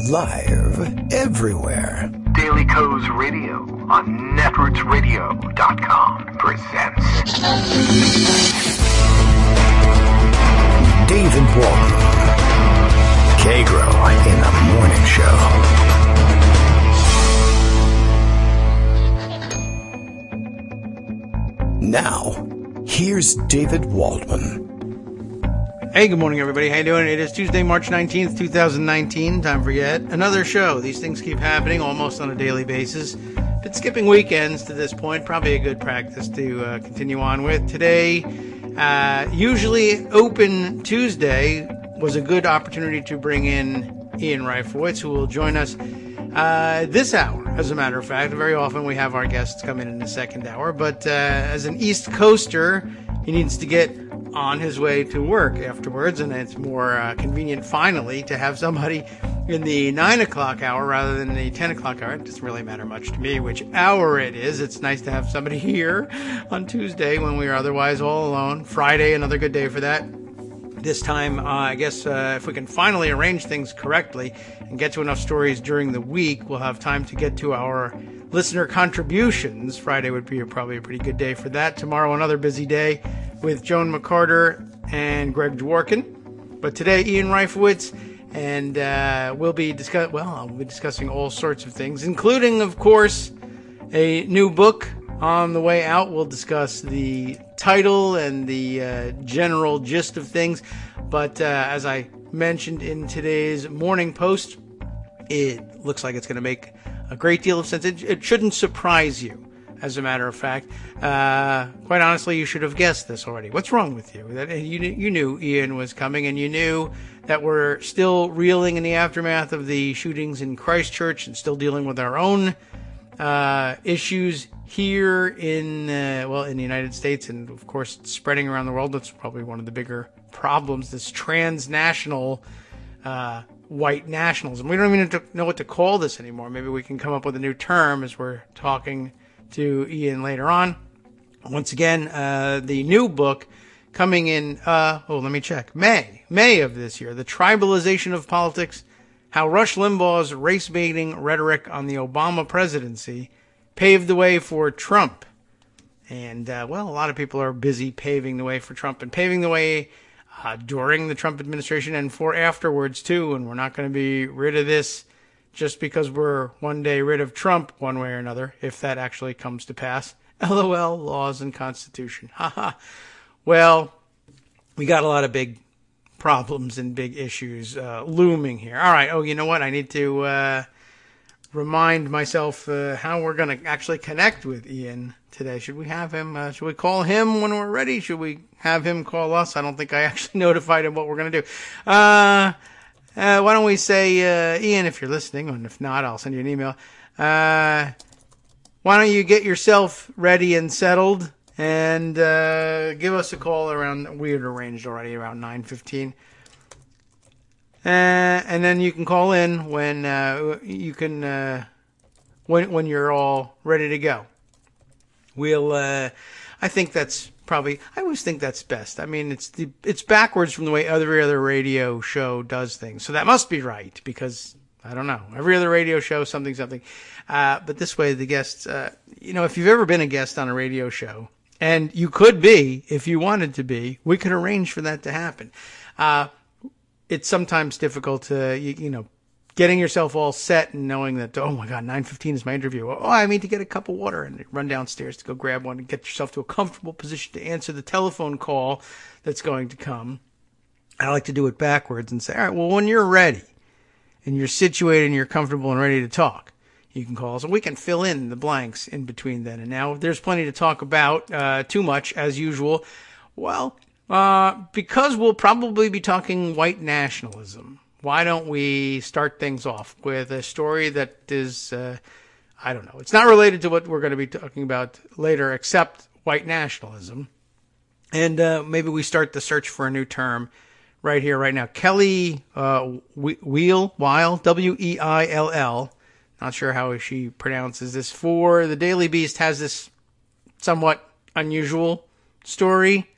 Live everywhere. Daily Co's Radio on netrootsradio.com presents David Waldman. Kagro in the Morning Show. Now, here's David Waldman. Hey, good morning, everybody. How you doing? It is Tuesday, March 19th, 2019. Time for yet another show. These things keep happening almost on a daily basis. Been skipping weekends to this point. Probably a good practice to continue on with. Today, usually open Tuesday, was a good opportunity to bring in Ian Reifowitz, who will join us this hour. As a matter of fact, very often we have our guests come in the second hour. But as an East Coaster, he needs to get on his way to work afterwards, and it's more convenient finally to have somebody in the 9 o'clock hour rather than the 10 o'clock hour. It doesn't really matter much to me which hour it is. It's nice to have somebody here on Tuesday when we are otherwise all alone. Friday, another good day for that. This time, I guess if we can finally arrange things correctly and get to enough stories during the week, we'll have time to get to our listener contributions. Friday would be probably a pretty good day for that. Tomorrow, another busy day with Joan McCarter and Greg Dworkin. But today, Ian Reifowitz, and we'll be discussing all sorts of things, including, of course, a new book on the way out. We'll discuss the title and the general gist of things. But as I mentioned in today's Morning Post, it looks like it's going to make a great deal of sense. It shouldn't surprise you. As a matter of fact, quite honestly, you should have guessed this already. What's wrong with you? That you knew Ian was coming, and you knew that we're still reeling in the aftermath of the shootings in Christchurch and still dealing with our own issues here in the United States, and of course spreading around the world. That's probably one of the bigger problems, this transnational white nationalism. We don't even know what to call this anymore. Maybe we can come up with a new term as we're talking to Ian later on. Once again, the new book coming in, let me check, May of this year, The Tribalization of Politics, How Rush Limbaugh's Race-Baiting Rhetoric on the Obama Presidency Paved the Way for Trump. And, a lot of people are busy paving the way for Trump and paving the way during the Trump administration and for afterwards, too. And we're not going to be rid of this just because we're one day rid of Trump one way or another, if that actually comes to pass. LOL, laws and Constitution. Haha. Well, we got a lot of big problems and big issues looming here. All right. Oh, you know what? I need to remind myself how we're going to actually connect with Ian today. Should we have him? Should we call him when we're ready? Should we have him call us? I don't think I actually notified him what we're going to do. Why don't we say, Ian, if you're listening, and if not, I'll send you an email. Why don't you get yourself ready and settled and give us a call around, we had arranged already around 9:15. And then you can call in when when you're all ready to go. We'll, I think that's probably, I always think that's best. I mean, it's backwards from the way every other radio show does things. So that must be right, because I don't know. Every other radio show, something. But this way, the guests, if you've ever been a guest on a radio show, and you could be, if you wanted to be, we could arrange for that to happen. It's sometimes difficult to, getting yourself all set and knowing that, oh my God, 9:15 is my interview. Oh, I need to get a cup of water and run downstairs to go grab one and get yourself to a comfortable position to answer the telephone call that's going to come. I like to do it backwards and say, all right, well, when you're ready and you're situated and you're comfortable and ready to talk, you can call us and we can fill in the blanks in between then and now. There's plenty to talk about, too much as usual. Well, because we'll probably be talking white nationalism. Why don't we start things off with a story that is, I don't know. It's not related to what we're going to be talking about later, except white nationalism. And maybe we start the search for a new term right here, right now. Kelly Weill, W-E-I-L-L. Not sure how she pronounces this. For the Daily Beast has this somewhat unusual story,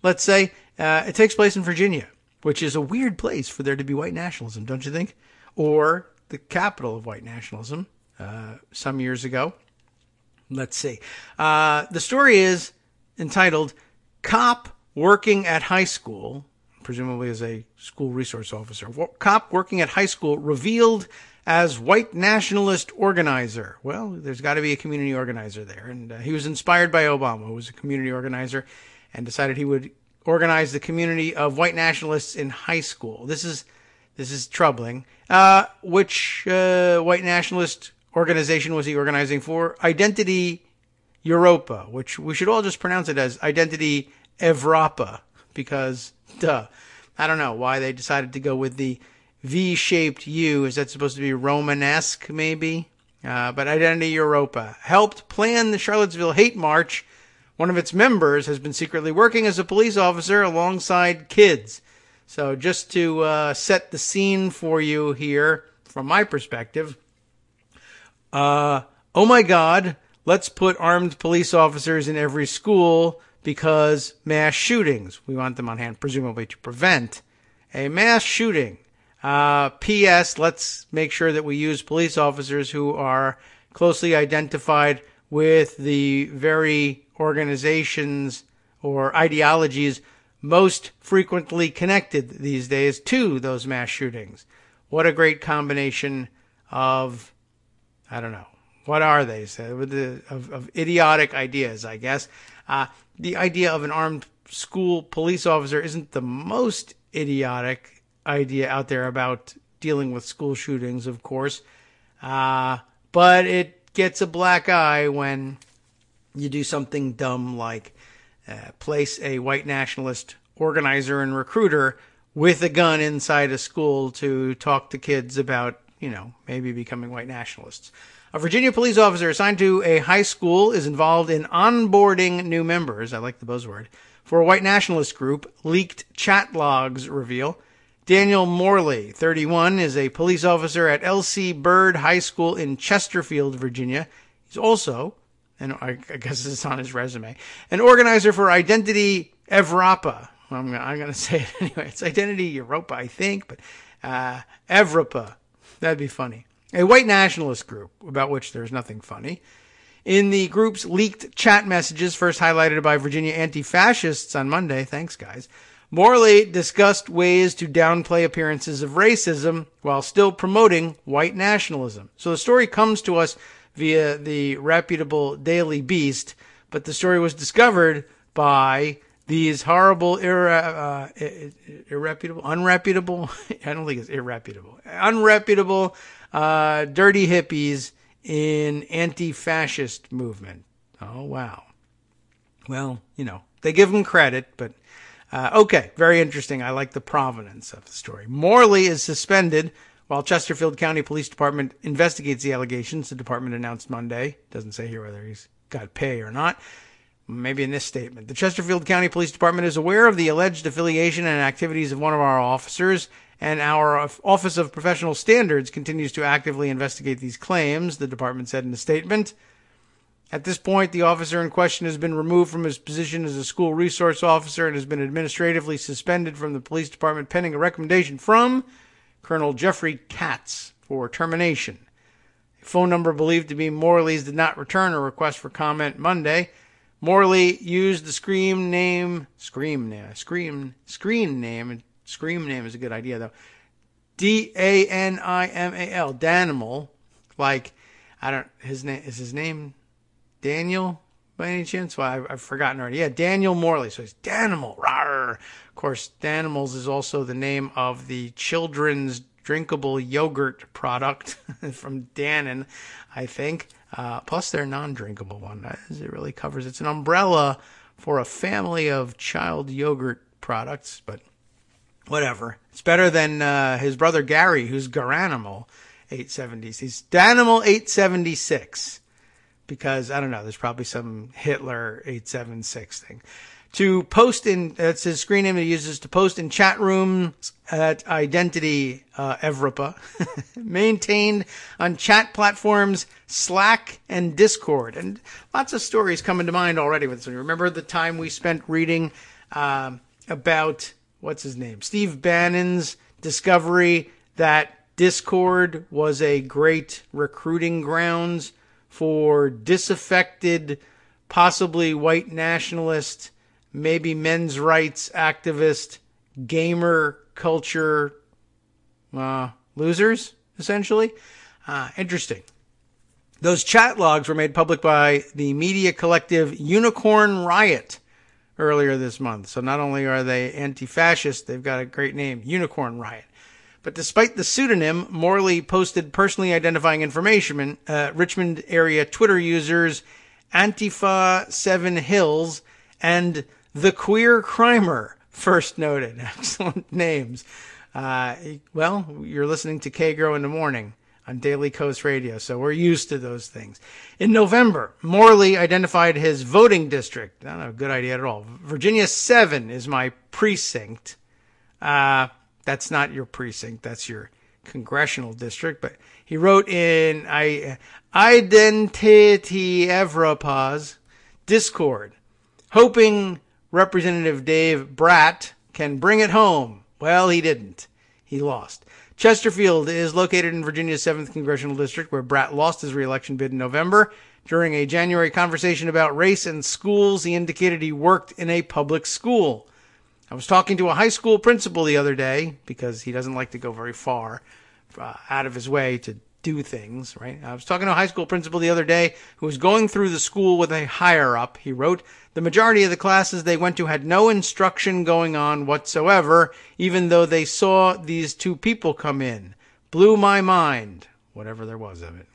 let's say. It takes place in Virginia, which is a weird place for there to be white nationalism, don't you think? Or the capital of white nationalism some years ago. Let's see. The story is entitled Cop Working at High School, presumably as a school resource officer. Cop working at high school revealed as white nationalist organizer. Well, there's got to be a community organizer there. And he was inspired by Obama, who was a community organizer, and decided he would organize the community of white nationalists in high school. This is troubling. Which white nationalist organization was he organizing for? Identity Europa, which we should all just pronounce it as Identity Evropa, because, duh. I don't know why they decided to go with the V-shaped U. Is that supposed to be Romanesque, maybe? But Identity Europa helped plan the Charlottesville Hate March. One of its members has been secretly working as a police officer alongside kids. So just to set the scene for you here, from my perspective, oh my God, let's put armed police officers in every school because mass shootings. We want them on hand, presumably to prevent a mass shooting. P.S. Let's make sure that we use police officers who are closely identified with the very organizations or ideologies most frequently connected these days to those mass shootings. What a great combination of, I don't know, what are they? Of idiotic ideas, I guess. The idea of an armed school police officer isn't the most idiotic idea out there about dealing with school shootings, of course. But it gets a black eye when you do something dumb like place a white nationalist organizer and recruiter with a gun inside a school to talk to kids about, maybe becoming white nationalists. A Virginia police officer assigned to a high school is involved in onboarding new members, I like the buzzword, for a white nationalist group, leaked chat logs reveal. Daniel Morley, 31, is a police officer at L.C. Byrd High School in Chesterfield, Virginia. He's also, and I guess this is on his resume, an organizer for Identity Evropa. Well, I'm going to say it anyway. It's Identity Europa, I think, but Evropa. That'd be funny. A white nationalist group, about which there's nothing funny. In the group's leaked chat messages, first highlighted by Virginia anti-fascists on Monday, thanks guys, Morley discussed ways to downplay appearances of racism while still promoting white nationalism. So the story comes to us via the reputable Daily Beast, but the story was discovered by these horrible, unreputable, I don't think it's irreputable, unreputable, dirty hippies in anti-fascist movement. Oh, wow. Well, they give them credit, but okay, very interesting. I like the provenance of the story. Morley is suspended while Chesterfield County Police Department investigates the allegations. The department announced Monday. Doesn't say here whether he's got pay or not. Maybe in this statement. The Chesterfield County Police Department is aware of the alleged affiliation and activities of one of our officers, and our Office of Professional Standards continues to actively investigate these claims, the department said in a statement. At this point, the officer in question has been removed from his position as a school resource officer and has been administratively suspended from the police department pending a recommendation from Colonel Jeffrey Katz for termination. A phone number believed to be Morley's did not return a request for comment Monday. Morley used the screen name is a good idea though. Danimal, Danimal, like, is his name Daniel by any chance? Well, I've forgotten already. Yeah, Daniel Morley. So he's Danimal. Rawr. Of course, Danimals is also the name of the children's drinkable yogurt product from Dannon, I think. Plus their non-drinkable one. It really covers. It's an umbrella for a family of child yogurt products, but whatever. It's better than his brother Gary, who's Garanimal 870. He's Danimal 876. Because, I don't know, there's probably some Hitler 876 thing. To post in, that's his screen name he uses to post in chat rooms at Identity Evropa, maintained on chat platforms Slack and Discord. And lots of stories coming to mind already with this one. Remember the time we spent reading about, what's his name? Steve Bannon's discovery that Discord was a great recruiting grounds for disaffected, possibly white nationalist, maybe men's rights activist, gamer culture losers, essentially. Interesting. Those chat logs were made public by the media collective Unicorn Riot earlier this month. So not only are they anti-fascist, they've got a great name, Unicorn Riot. But despite the pseudonym, Morley posted personally identifying information. Richmond area Twitter users Antifa 7 Hills and The Queer Crimer first noted. Excellent names. Well, you're listening to Kagro in the morning on Daily Coast Radio, so we're used to those things. In November, Morley identified his voting district. Not a good idea at all. Virginia 7 is my precinct. That's not your precinct. That's your congressional district. But he wrote in Identity Evropa's Discord, hoping Representative Dave Bratt can bring it home. Well, he didn't. He lost. Chesterfield is located in Virginia's 7th Congressional District, where Bratt lost his re-election bid in November. During a January conversation about race and schools, he indicated he worked in a public school. I was talking to a high school principal the other day, because he doesn't like to go very far out of his way to do things, right? I was talking to a high school principal the other day who was going through the school with a higher-up. He wrote, the majority of the classes they went to had no instruction going on whatsoever, even though they saw these two people come in. Blew my mind, whatever there was of it.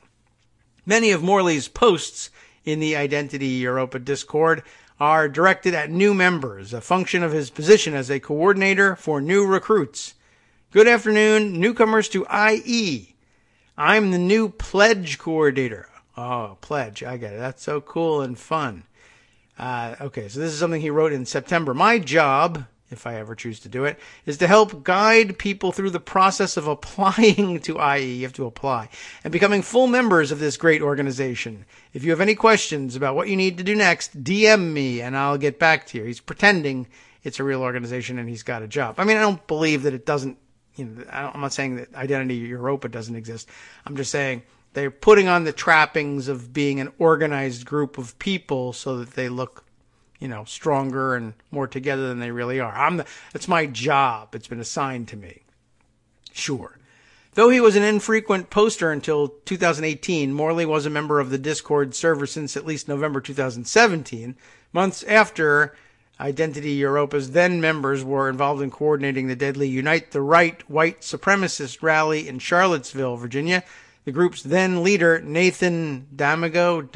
Many of Morley's posts in the Identity Europa Discord are directed at new members, a function of his position as a coordinator for new recruits. Good afternoon, newcomers to IE. I'm the new pledge coordinator. Oh, pledge. I get it. That's so cool and fun. Okay, so this is something he wrote in September. My job, if I ever choose to do it, is to help guide people through the process of applying to IE. You have to apply. And becoming full members of this great organization. If you have any questions about what you need to do next, DM me and I'll get back to you. He's pretending it's a real organization and he's got a job. I mean, I don't believe that it doesn't. I'm not saying that Identity Europa doesn't exist. I'm just saying they're putting on the trappings of being an organized group of people so that they look, stronger and more together than they really are. That's my job. It's been assigned to me. Sure. Though he was an infrequent poster until 2018, Morley was a member of the Discord server since at least November 2017, months after Identity Europa's then members were involved in coordinating the deadly Unite the Right white supremacist rally in Charlottesville, Virginia. The group's then leader, Nathan Damigo,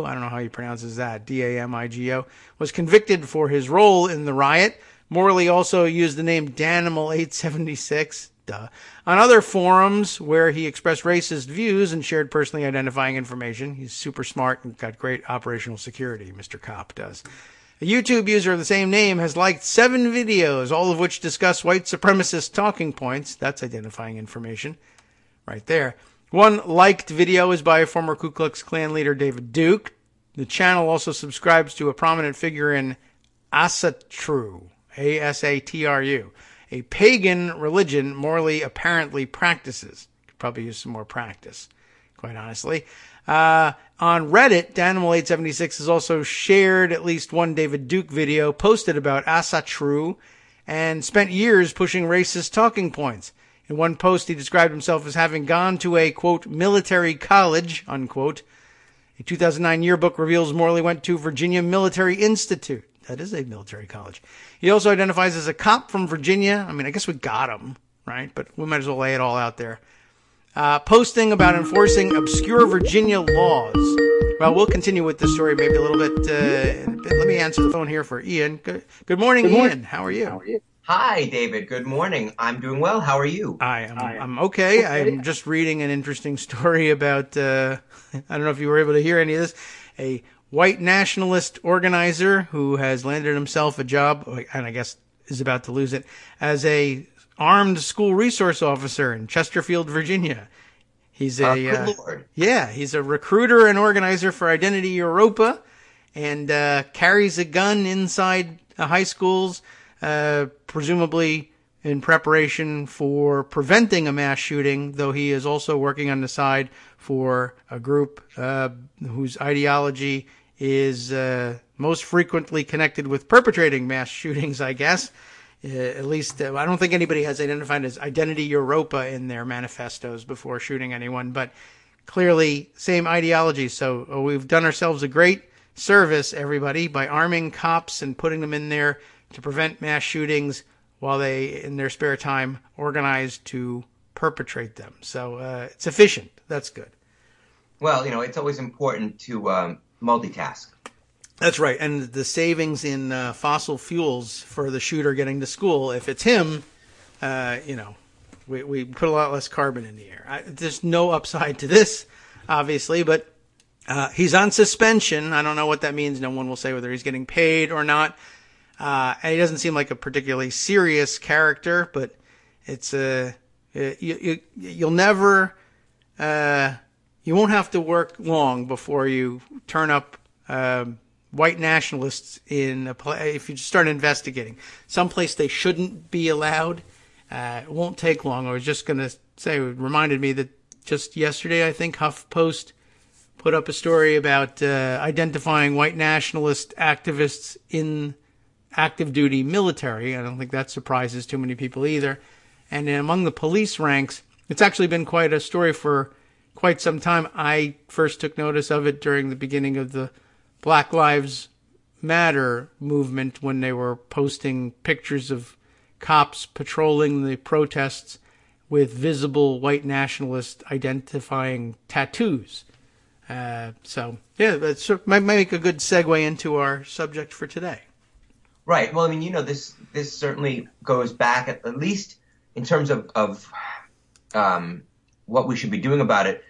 I don't know how he pronounces that, Damigo, was convicted for his role in the riot. Morley also used the name Danimal876, on other forums where he expressed racist views and shared personally identifying information. He's super smart and got great operational security, Mr. Cop does. A YouTube user of the same name has liked 7 videos, all of which discuss white supremacist talking points. That's identifying information right there. One liked video is by former Ku Klux Klan leader David Duke. The channel also subscribes to a prominent figure in Asatru, A-S-A-T-R-U, a pagan religion Morley apparently practices. Could probably use some more practice, quite honestly. On Reddit, Danimal876 has also shared at least one David Duke video posted about Asatru and spent years pushing racist talking points. In one post, he described himself as having gone to a, quote, military college, unquote. A 2009 yearbook reveals Morley went to Virginia Military Institute. That is a military college. He also identifies as a cop from Virginia. I mean, I guess we got him, right? But we might as well lay it all out there. Posting about enforcing obscure Virginia laws. Well, we'll continue with this story maybe a little bit. Let me answer the phone here for Ian. Good morning, Ian. How are you? Hi, David. Good morning. I'm doing well. How are you? I'm okay. I'm just reading an interesting story about, I don't know if you were able to hear any of this, a white nationalist organizer who has landed himself a job, and I guess is about to lose it, as a armed school resource officer in Chesterfield, Virginia. He's good Lord. He's a recruiter and organizer for Identity Europa, and carries a gun inside high schools, presumably in preparation for preventing a mass shooting, though he is also working on the side for a group whose ideology is most frequently connected with perpetrating mass shootings, I guess. At least, I don't think anybody has identified as Identity Europa in their manifestos before shooting anyone, but clearly same ideology. So we've done ourselves a great service, everybody, by arming cops and putting them in there to prevent mass shootings while they, in their spare time, organize to perpetrate them. So it's efficient. That's good. Well, it's always important to multitask. That's right. And the savings in fossil fuels for the shooter getting to school, if it's him, we put a lot less carbon in the air. There's no upside to this, obviously, but he's on suspension. I don't know what that means. No one will say whether he's getting paid or not. And he doesn't seem like a particularly serious character, but it's you'll never, you won't have to work long before you turn up white nationalists in if you start investigating. Someplace they shouldn't be allowed. It won't take long. I was just going to say, it reminded me that just yesterday, I think HuffPost put up a story about identifying white nationalist activists in active duty military. I don't think that surprises too many people either. And among the police ranks, it's actually been quite a story for quite some time. I first took notice of it during the beginning of the Black Lives Matter movement when they were posting pictures of cops patrolling the protests with visible white nationalist identifying tattoos. So, yeah, that might make a good segue into our subject for today. Right. Well, this certainly goes back, at least in terms of what we should be doing about it.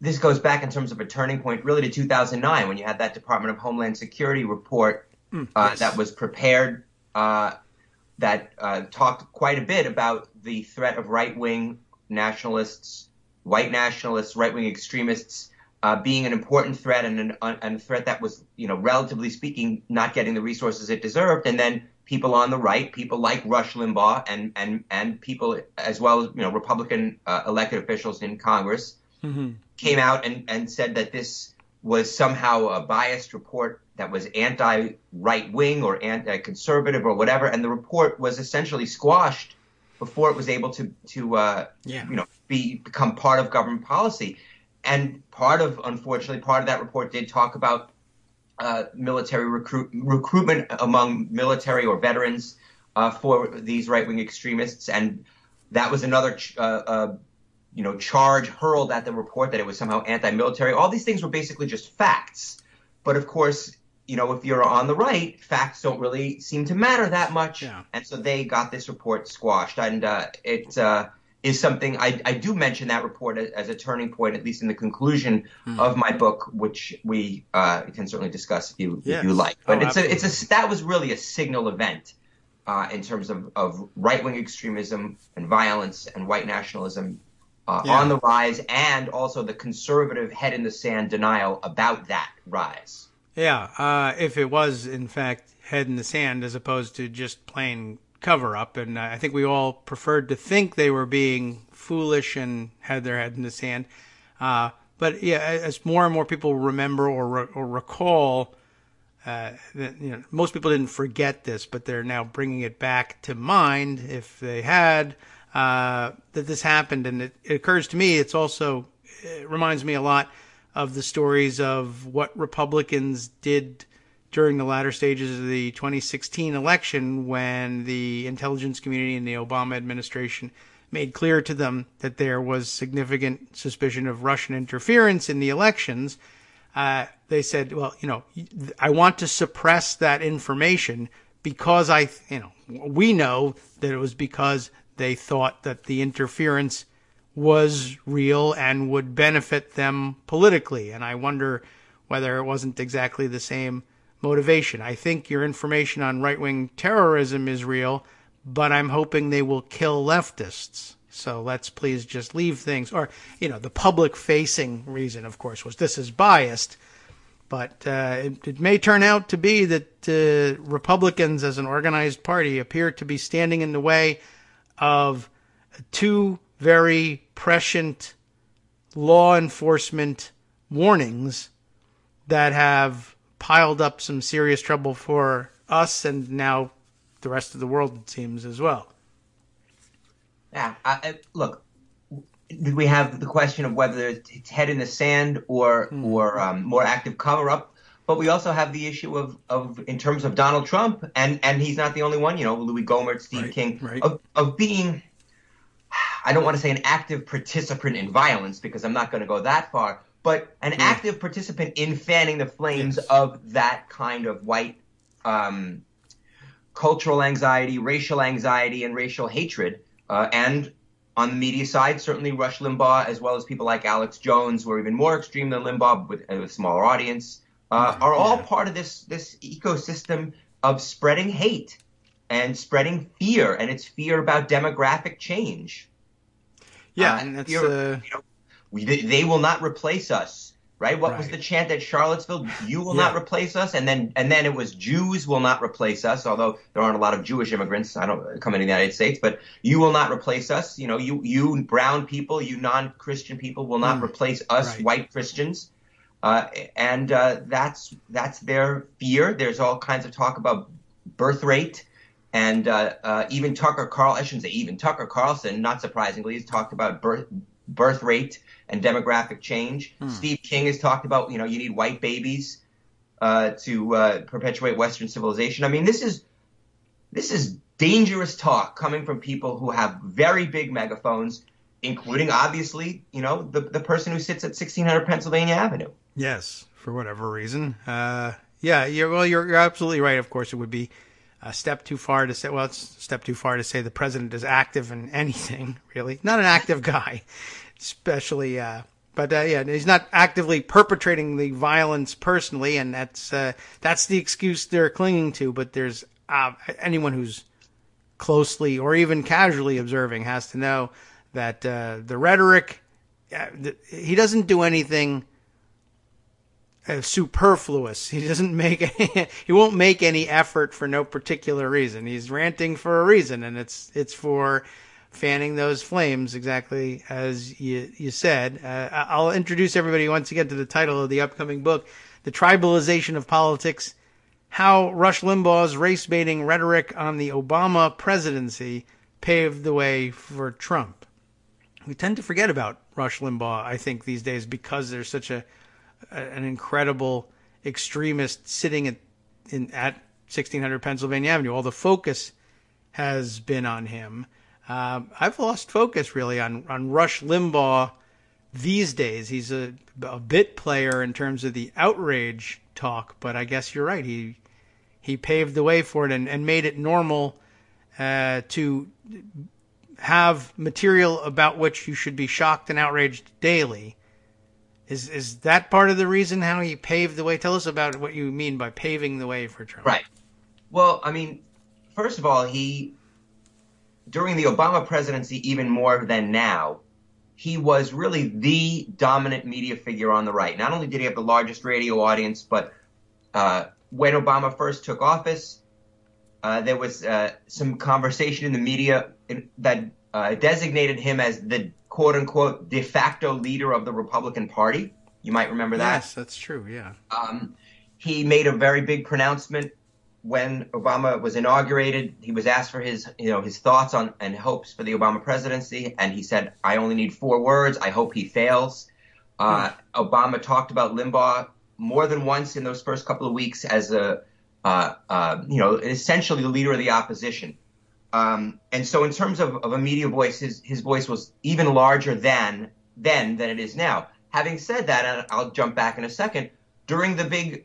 This goes back in terms of a turning point really to 2009 when you had that Department of Homeland Security report Yes. that was prepared that talked quite a bit about the threat of right-wing nationalists, white nationalists, right-wing extremists being an important threat and a threat that was, relatively speaking, not getting the resources it deserved. And then people on the right, people like Rush Limbaugh and people as well as, Republican elected officials in Congress came out and said that this was somehow a biased report that was anti-right-wing or anti-conservative or whatever. And the report was essentially squashed before it was able to become part of government policy. And unfortunately, part of that report did talk about military recruitment among military or veterans for these right-wing extremists. And that was another charge hurled at the report that it was somehow anti-military. All these things were basically just facts. But of course, if you're on the right, facts don't really seem to matter that much. Yeah. And so they got this report squashed. And it is something I do mention that report as a turning point, at least in the conclusion of my book, which we can certainly discuss if you like. But that was really a signal event in terms of right-wing extremism and violence and white nationalism on the rise, and also the conservative head in the sand denial about that rise. Yeah, if it was, in fact, head in the sand as opposed to just plain cover-up. And I think we all preferred to think they were being foolish and had their head in the sand. But, yeah, as more and more people remember or recall, most people didn't forget this, but they're now bringing it back to mind if they had, that this happened. And it occurs to me, it reminds me a lot of the stories of what Republicans did during the latter stages of the 2016 election when the intelligence community and the Obama administration made clear to them that there was significant suspicion of Russian interference in the elections. They said, well, I want to suppress that information because we know that it was because they thought that the interference was real and would benefit them politically. And I wonder whether it wasn't exactly the same motivation. I think your information on right-wing terrorism is real, but I'm hoping they will kill leftists. So let's please just leave things. Or, the public-facing reason, of course, was this is biased. But it may turn out to be that Republicans as an organized party appear to be standing in the way of two very prescient law enforcement warnings that have piled up some serious trouble for us and now the rest of the world, it seems, as well. Yeah, look, we have the question of whether it's head in the sand or more active cover-up, but we also have the issue of in terms of Donald Trump, and he's not the only one, Louis Gohmert, Steve King, of being, I don't want to say an active participant in violence because I'm not going to go that far, but an active participant in fanning the flames of that kind of white cultural anxiety, racial anxiety, and racial hatred. And on the media side, certainly Rush Limbaugh, as well as people like Alex Jones, who are even more extreme than Limbaugh with a smaller audience, are all part of this ecosystem of spreading hate and spreading fear, and it's fear about demographic change. Yeah, and that's they will not replace us. Right? What was the chant at Charlottesville? You will not replace us, and then it was Jews will not replace us. Although there aren't a lot of Jewish immigrants, coming to the United States, but you will not replace us. You brown people, you non-Christian people will not replace us white Christians, and that's their fear. There's all kinds of talk about birth rate, and even Tucker Carlson, not surprisingly, has talked about birth rate and demographic change. Steve King has talked about, you need white babies to perpetuate Western civilization. I mean, this is dangerous talk coming from people who have very big megaphones, including, obviously, the person who sits at 1600 Pennsylvania Avenue. Yes, for whatever reason. You're absolutely right. Of course, it would be a step too far to say, it's a step too far to say the president is active in anything, really. Not an active guy. Especially, but he's not actively perpetrating the violence personally, and that's the excuse they're clinging to. But there's anyone who's closely or even casually observing has to know that the rhetoric, he doesn't do anything superfluous. He doesn't he won't make any effort for no particular reason. He's ranting for a reason, and it's for fanning those flames, exactly as you said. I'll introduce everybody once again to the title of the upcoming book, The Tribalization of Politics, How Rush Limbaugh's Race-Baiting Rhetoric on the Obama Presidency Paved the Way for Trump. We tend to forget about Rush Limbaugh, I think, these days because there's such an incredible extremist sitting at 1600 Pennsylvania Avenue. All the focus has been on him. I've lost focus really on Rush Limbaugh these days. He's a bit player in terms of the outrage talk, but I guess you're right. He paved the way for it and made it normal to have material about which you should be shocked and outraged daily. Is that part of the reason how he paved the way? Tell us about what you mean by paving the way for Trump. Right. Well, I mean, first of all, during the Obama presidency, even more than now, he was really the dominant media figure on the right. Not only did he have the largest radio audience, but when Obama first took office, there was some conversation in the media that designated him as the quote-unquote de facto leader of the Republican Party. You might remember that. Yes, that's true, yeah. He made a very big pronouncement when Obama was inaugurated. He was asked for his thoughts on and hopes for the Obama presidency, and he said, "I only need 4 words. I hope he fails." Obama talked about Limbaugh more than once in those first couple of weeks as essentially the leader of the opposition. And so, in terms of a media voice, his voice was even larger than it is now. Having said that, and I'll jump back in a second, during the big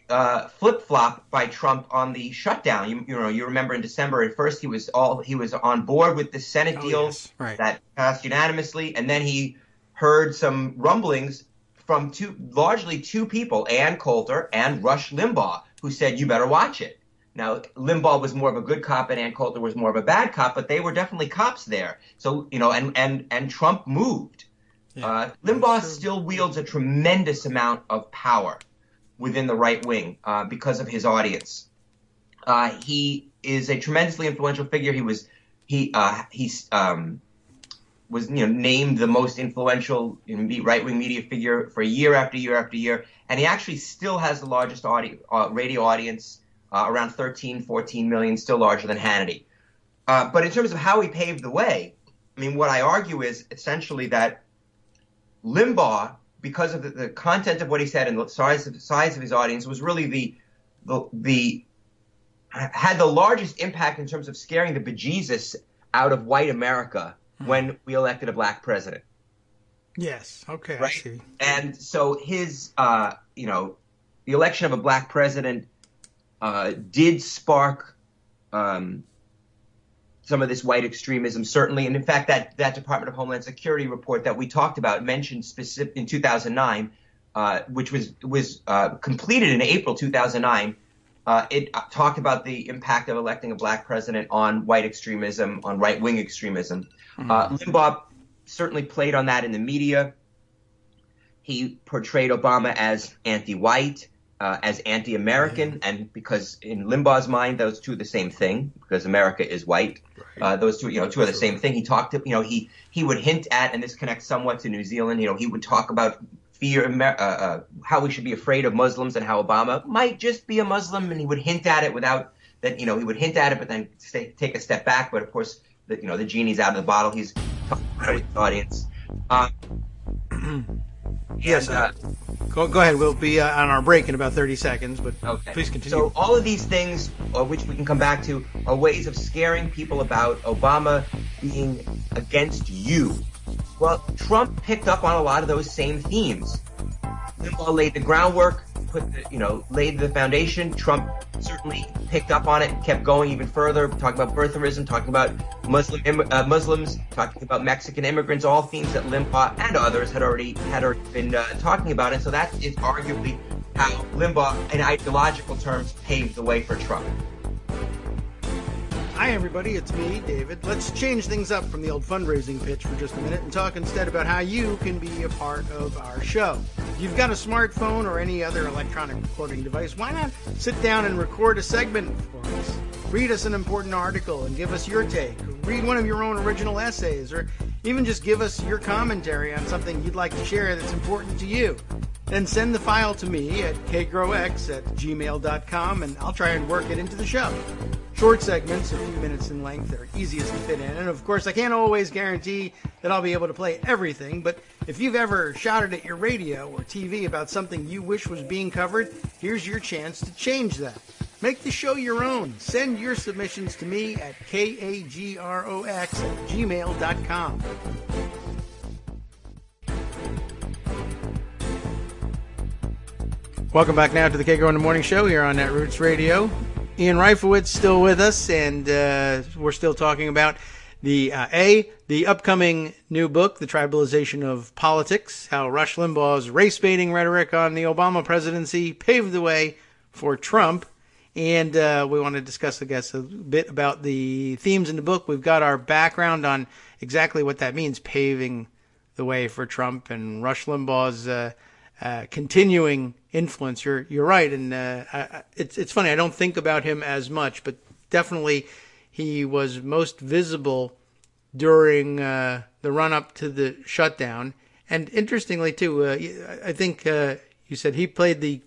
flip-flop by Trump on the shutdown. You remember in December at first he was on board with the Senate deal that passed unanimously, and then he heard some rumblings from largely two people, Ann Coulter and Rush Limbaugh, who said, "You better watch it." Now, Limbaugh was more of a good cop and Ann Coulter was more of a bad cop, but they were definitely cops there. So, and Trump moved. Yeah, Limbaugh still wields a tremendous amount of power. within the right wing because of his audience. He is a tremendously influential figure. He was named the most influential right wing media figure for year after year after year, and he actually still has the largest radio audience, around 13, 14 million, still larger than Hannity. But in terms of how he paved the way, I mean, what I argue is essentially that Limbaugh, because of the content of what he said and the size of his audience, was really had the largest impact in terms of scaring the bejesus out of white America when we elected a black president. Yes. Okay. Right? I see. And so his, the election of a black president did spark some of this white extremism, certainly. And in fact, that Department of Homeland Security report that we talked about mentioned specific in 2009, which was completed in April 2009. It talked about the impact of electing a black president on white extremism, on right-wing extremism. Limbaugh certainly played on that in the media. He portrayed Obama as anti-white, as anti-American, and because in Limbaugh's mind, those two are the same thing, because America is white. Right. Those two, two are the same thing. He talked to, he would hint at, and this connects somewhat to New Zealand. He would talk about fear, how we should be afraid of Muslims, and how Obama might just be a Muslim, and he would hint at it without that. He would hint at it, but then take a step back. But of course, the genie's out of the bottle. He's talking to his audience. Yes. Go ahead. We'll be on our break in about 30 seconds, but okay. Please continue. So all of these things, which we can come back to, are ways of scaring people about Obama being against you. Well, Trump picked up on a lot of those same themes. Limbaugh laid the groundwork, laid the foundation. Trump certainly picked up on it and kept going even further, talking about birtherism, talking about Muslims, talking about Mexican immigrants, all themes that Limbaugh and others had already been talking about. And so that is arguably how Limbaugh, in ideological terms, paved the way for Trump. Hi, everybody. It's me, David. Let's change things up from the old fundraising pitch for just a minute and talk instead about how you can be a part of our show. If you've got a smartphone or any other electronic recording device, why not sit down and record a segment for us? Read us an important article and give us your take. Read one of your own original essays, or even just give us your commentary on something you'd like to share that's important to you. Then send the file to me at kagrox@gmail.com, and I'll try and work it into the show. Short segments, a few minutes in length, are easiest to fit in. And of course, I can't always guarantee that I'll be able to play everything, but if you've ever shouted at your radio or TV about something you wish was being covered, here's your chance to change that. Make the show your own. Send your submissions to me at kagrox@gmail.com. Welcome back now to the Kagro in the Morning Show here on Netroots Radio. Ian Reifowitz still with us, and we're still talking about the upcoming new book, The Tribalization of Politics, how Rush Limbaugh's race-baiting rhetoric on the Obama presidency paved the way for Trump. And we want to discuss, I guess, a bit about the themes in the book. We've got our background on exactly what that means, paving the way for Trump and Rush Limbaugh's continuing influence. You're right, and it's funny. I don't think about him as much, but definitely he was most visible during the run-up to the shutdown. And interestingly, too, I think you said he played the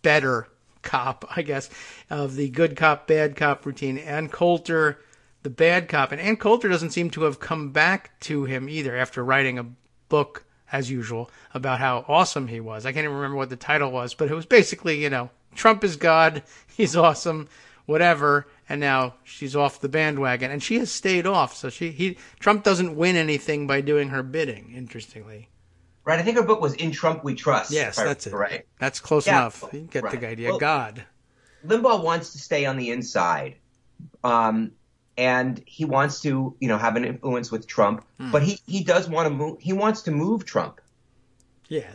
better cop, I guess, of the good cop, bad cop routine. Ann Coulter, the bad cop. And Ann Coulter doesn't seem to have come back to him either after writing a book, as usual, about how awesome he was. I can't even remember what the title was, but it was basically, Trump is God, he's awesome, whatever, and now she's off the bandwagon. And she has stayed off, so Trump doesn't win anything by doing her bidding, interestingly. Right, I think her book was In Trump We Trust. Yes, that's it. Right. That's close enough. You get the idea. Well, God. Limbaugh wants to stay on the inside. And he wants to, have an influence with Trump, but he does want to move. He wants to move Trump. Yes.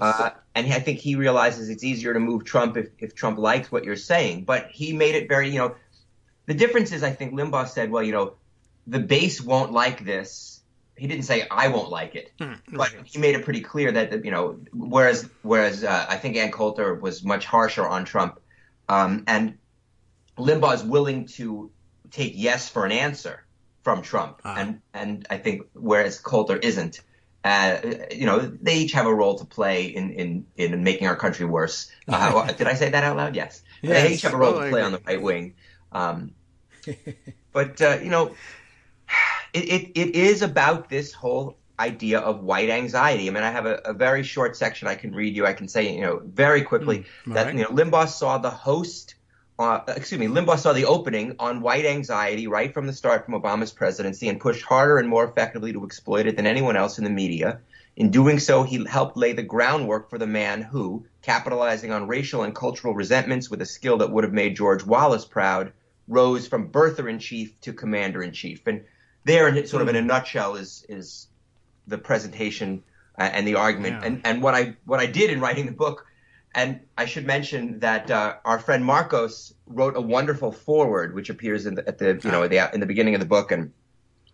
And I think he realizes it's easier to move Trump if Trump likes what you're saying. But he made it very, the difference is, I think Limbaugh said, well, the base won't like this. he didn't say I won't like it, right. but he made it pretty clear that, whereas I think Ann Coulter was much harsher on Trump, and Limbaugh is willing to take yes for an answer from Trump, and I think whereas Coulter isn't. They each have a role to play in making our country worse. Did I say that out loud? Yes. They each have a role to play on the right wing. But it is about this whole idea of white anxiety. I mean, I have a very short section I can read you. I can say, very quickly that, Limbaugh saw Limbaugh saw the opening on white anxiety right from the start from Obama's presidency and pushed harder and more effectively to exploit it than anyone else in the media. In doing so, he helped lay the groundwork for the man who, capitalizing on racial and cultural resentments with a skill that would have made George Wallace proud, rose from birther-in-chief to commander-in-chief. And there, sort of in a nutshell, is the presentation and the argument. Yeah. And what I did in writing the book, and I should mention that our friend Marcos wrote a wonderful foreword, which appears in the beginning of the book, and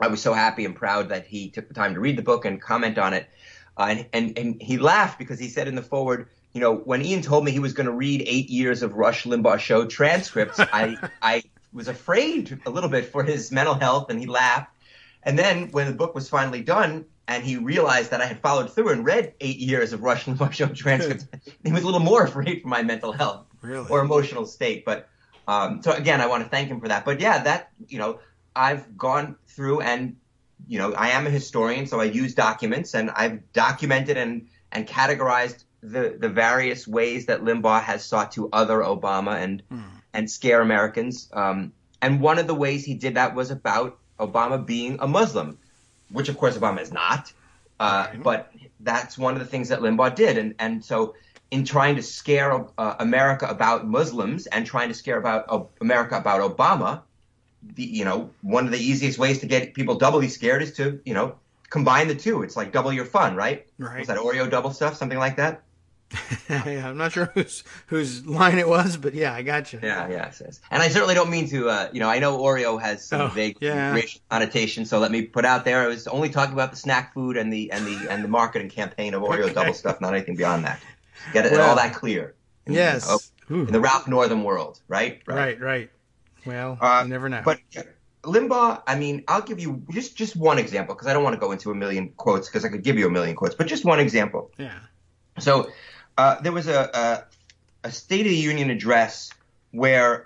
I was so happy and proud that he took the time to read the book and comment on it. And he laughed because he said in the foreword, when Ian told me he was going to read 8 years of Rush Limbaugh show transcripts, I was afraid a little bit for his mental health, and he laughed. And then when the book was finally done, and he realized that I had followed through and read 8 years of Rush Limbaugh show transcripts, he was a little more afraid for my mental health or emotional state. But so again, I want to thank him for that. But yeah, that I've gone through and I am a historian, so I use documents, and I've documented and categorized the various ways that Limbaugh has sought to other Obama and scare Americans. And one of the ways he did that was about Obama being a Muslim, which of course Obama is not. But that's one of the things that Limbaugh did. And so in trying to scare America about Muslims and trying to scare America about Obama, one of the easiest ways to get people doubly scared is to, combine the two. It's like double your fun, right? Right. Was that Oreo double stuff, something like that? Yeah, I'm not sure whose line it was, but yeah, I got you. Yeah, yes. And I certainly don't mean to, I know Oreo has some vague racial connotation, so let me put out there, I was only talking about the snack food and the marketing campaign of Oreo double stuff, not anything beyond that. Get it all that clear. Yes. In the Ralph Northam world, right? Right. Well, you never know. But Limbaugh, I mean, I'll give you just one example, because I don't want to go into a million quotes, because I could give you a million quotes, but just one example. Yeah. So there was a State of the Union address where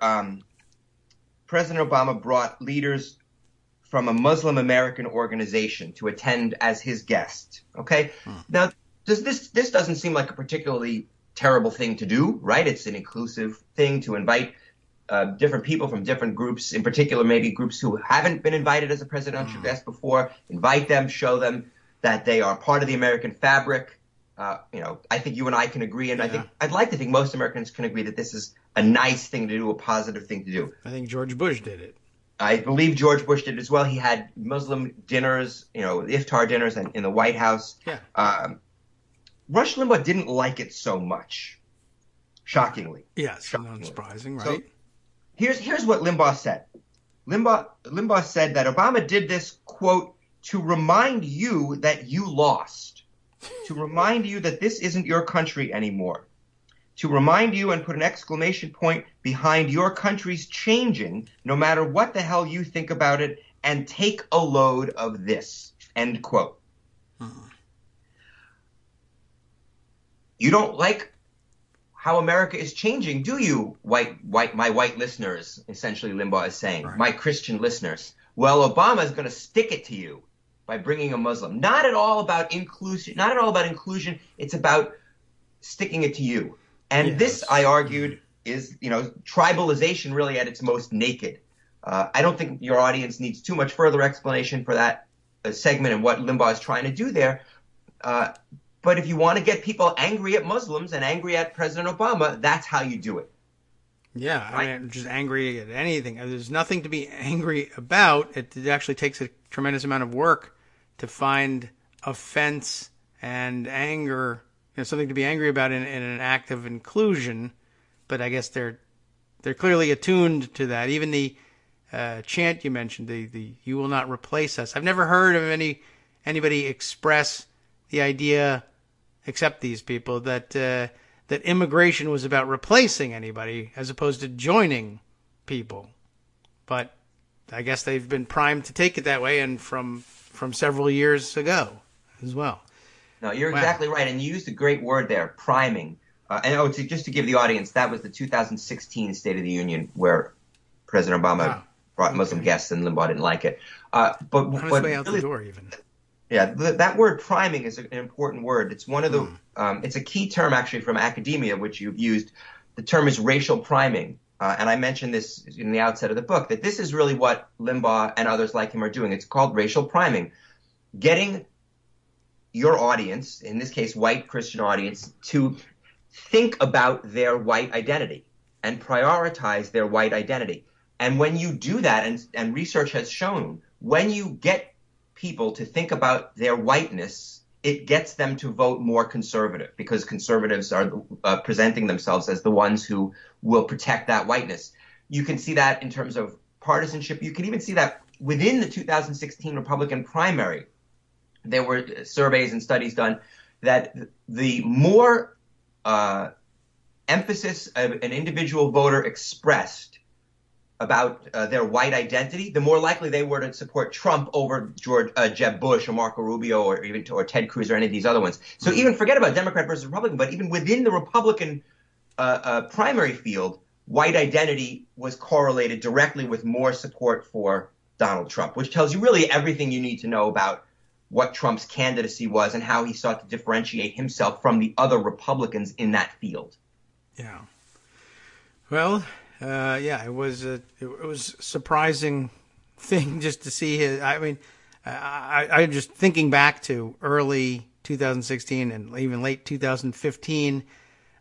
President Obama brought leaders from a Muslim American organization to attend as his guest. Okay? Now, this doesn't seem like a particularly terrible thing to do, right? It's an inclusive thing to invite different people from different groups, in particular maybe groups who haven't been invited as a presidential guest before, invite them, show them that they are part of the American fabric. I think you and I can agree, and I'd like to think most Americans can agree that this is a nice thing to do, a positive thing to do. I think George Bush did it. I believe George Bush did as well. He had Muslim dinners, iftar dinners in the White House. Yeah. Rush Limbaugh didn't like it so much, shockingly. Yes, unsurprising, right? So here's what Limbaugh said. Limbaugh said that Obama did this, quote, to remind you that you lost, to remind you that this isn't your country anymore, to remind you and put an exclamation point behind your country's changing, no matter what the hell you think about it, and take a load of this, end quote. You don't like how America is changing, do you, my white listeners, essentially Limbaugh is saying, right. My Christian listeners. Well, Obama is going to stick it to you by bringing a Muslim. Not at all about inclusion. It's about sticking it to you. And this, I argued, is, tribalization really at its most naked. I don't think your audience needs too much further explanation for that segment and what Limbaugh is trying to do there. But if you want to get people angry at Muslims and angry at President Obama, that's how you do it. Yeah, right? I mean, just angry at anything. There's nothing to be angry about. It actually takes a tremendous amount of work to find offense and anger, something to be angry about in an act of inclusion. But I guess they're clearly attuned to that. Even the chant you mentioned, the "You will not replace us." I've never heard of anybody express the idea, except these people, that that immigration was about replacing anybody as opposed to joining people. But I guess they've been primed to take it that way, and from several years ago as well. No, you're exactly right, and you used a great word there, priming. Just to give the audience, that was the 2016 State of the Union, where President Obama brought Muslim guests, and Limbaugh didn't like it. But on his way out really, the door, even. Yeah, that word priming is an important word. It's one of the it's a key term actually from academia, which you've used. The term is racial priming, and I mentioned this in the outset of the book, that this is really what Limbaugh and others like him are doing. It's called racial priming, getting your audience, in this case white Christian audience, to think about their white identity and prioritize their white identity. And when you do that, and research has shown, when you get people to think about their whiteness, it gets them to vote more conservative, because conservatives are presenting themselves as the ones who will protect that whiteness. You can see that in terms of partisanship. You can even see that within the 2016 Republican primary. There were surveys and studies done that the more emphasis an individual voter expressed about their white identity, the more likely they were to support Trump over Jeb Bush or Marco Rubio or Ted Cruz or any of these other ones. So even forget about Democrat versus Republican, but even within the Republican primary field, white identity was correlated directly with more support for Donald Trump, which tells you really everything you need to know about what Trump's candidacy was and how he sought to differentiate himself from the other Republicans in that field. Yeah. Well, it was a surprising thing just to see his. I mean, I just thinking back to early 2016 and even late 2015,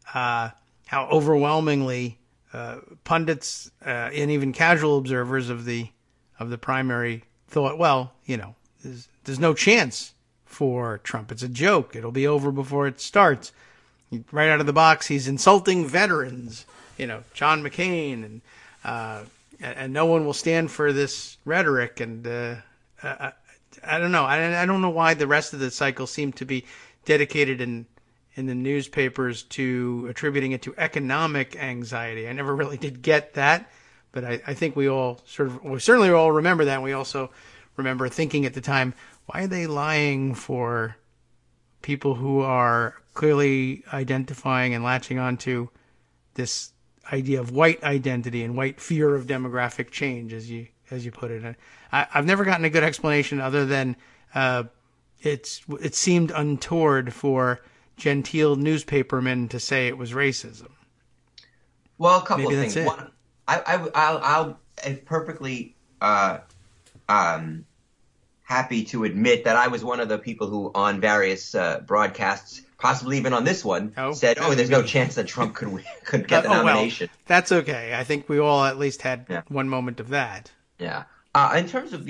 how overwhelmingly pundits and even casual observers of the primary thought, well, there's no chance for Trump. It's a joke. It'll be over before it starts. Right out of the box, he's insulting veterans, John McCain, and no one will stand for this rhetoric. And I don't know. I don't know why the rest of the cycle seemed to be dedicated in the newspapers to attributing it to economic anxiety. I never really did get that, but I think we certainly all remember that. And we also remember thinking at the time, why are they lying for people who are clearly identifying and latching onto this idea of white identity and white fear of demographic change, as you put it? And I've never gotten a good explanation other than it seemed untoward for genteel newspapermen to say it was racism. Well, a couple of things. One, I'll perfectly happy to admit that I was one of the people who, on various broadcasts, possibly even on this one, said, there's no chance that Trump could get the nomination. Well, that's okay. I think we all at least had one moment of that. Yeah. In terms of,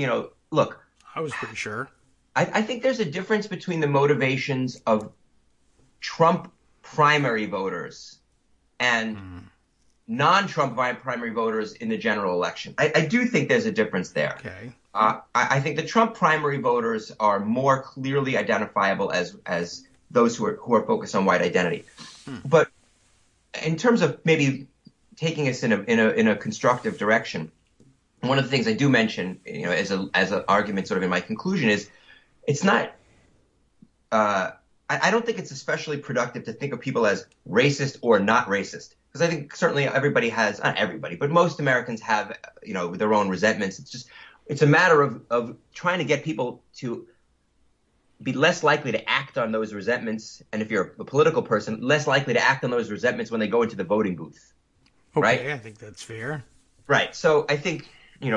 look. I was pretty sure. I think there's a difference between the motivations of Trump primary voters and non-Trump primary voters in the general election. I do think there's a difference there. Okay. I think the Trump primary voters are more clearly identifiable as those who are focused on white identity. But in terms of maybe taking us in a constructive direction, one of the things I do mention, as an argument sort of in my conclusion is, it's not. I don't think it's especially productive to think of people as racist or not racist, because I think certainly everybody has, not everybody, but most Americans have, their own resentments. It's a matter of trying to get people to be less likely to act on those resentments, and if you're a political person, less likely to act on those resentments when they go into the voting booth. Okay, right? I think that's fair. Right. So I think,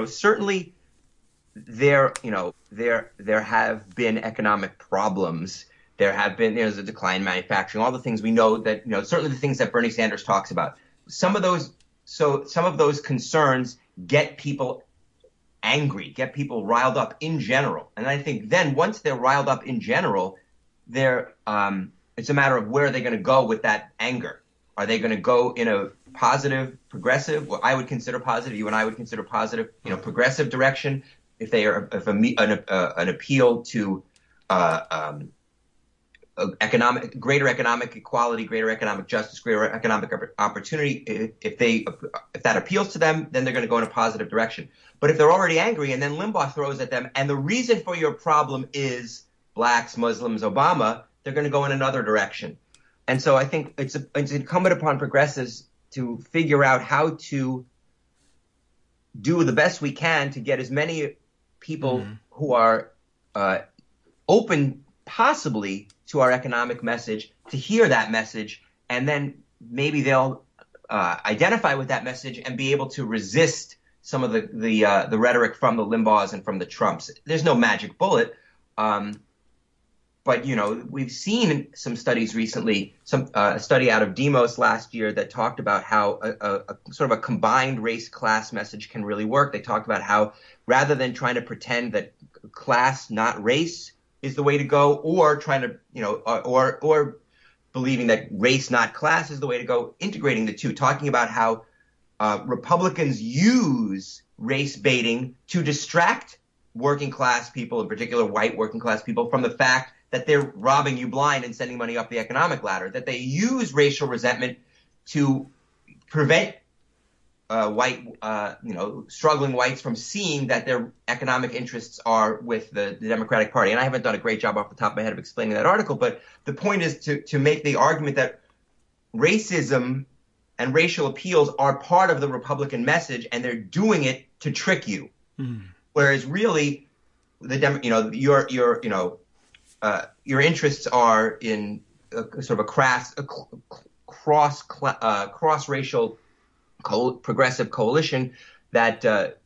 certainly there have been economic problems. There have been, there's a decline in manufacturing, all the things we know that, certainly the things that Bernie Sanders talks about. Some of those concerns get people angry, get people riled up in general. And I think then once they're riled up in general, it's a matter of where are they going to go with that anger? Are they going to go in a positive, progressive, what I would consider positive, you and I would consider positive, progressive direction? If an appeal to greater economic equality, greater economic justice, greater economic opportunity. If that appeals to them, then they're going to go in a positive direction. But if they're already angry and then Limbaugh throws at them, and the reason for your problem is blacks, Muslims, Obama, they're going to go in another direction. And so I think it's incumbent upon progressives to figure out how to do the best we can to get as many people who are open possibly to our economic message to hear that message, and then maybe they'll identify with that message and be able to resist some of the rhetoric from the Limbaughs and from the Trumps. There's no magic bullet. But, we've seen some studies recently, a study out of Demos last year that talked about how a sort of a combined race-class message can really work. They talked about how rather than trying to pretend that class, not race, is the way to go, or trying to, or believing that race, not class, is the way to go, integrating the two, talking about how Republicans use race baiting to distract working class people, in particular white working class people, from the fact that they're robbing you blind and sending money up the economic ladder, that they use racial resentment to prevent struggling whites from seeing that their economic interests are with the Democratic Party. And I haven't done a great job off the top of my head of explaining that article, but the point is to make the argument that racism and racial appeals are part of the Republican message, and they're doing it to trick you. Whereas really, your interests are in sort of cross-racial progressive coalition that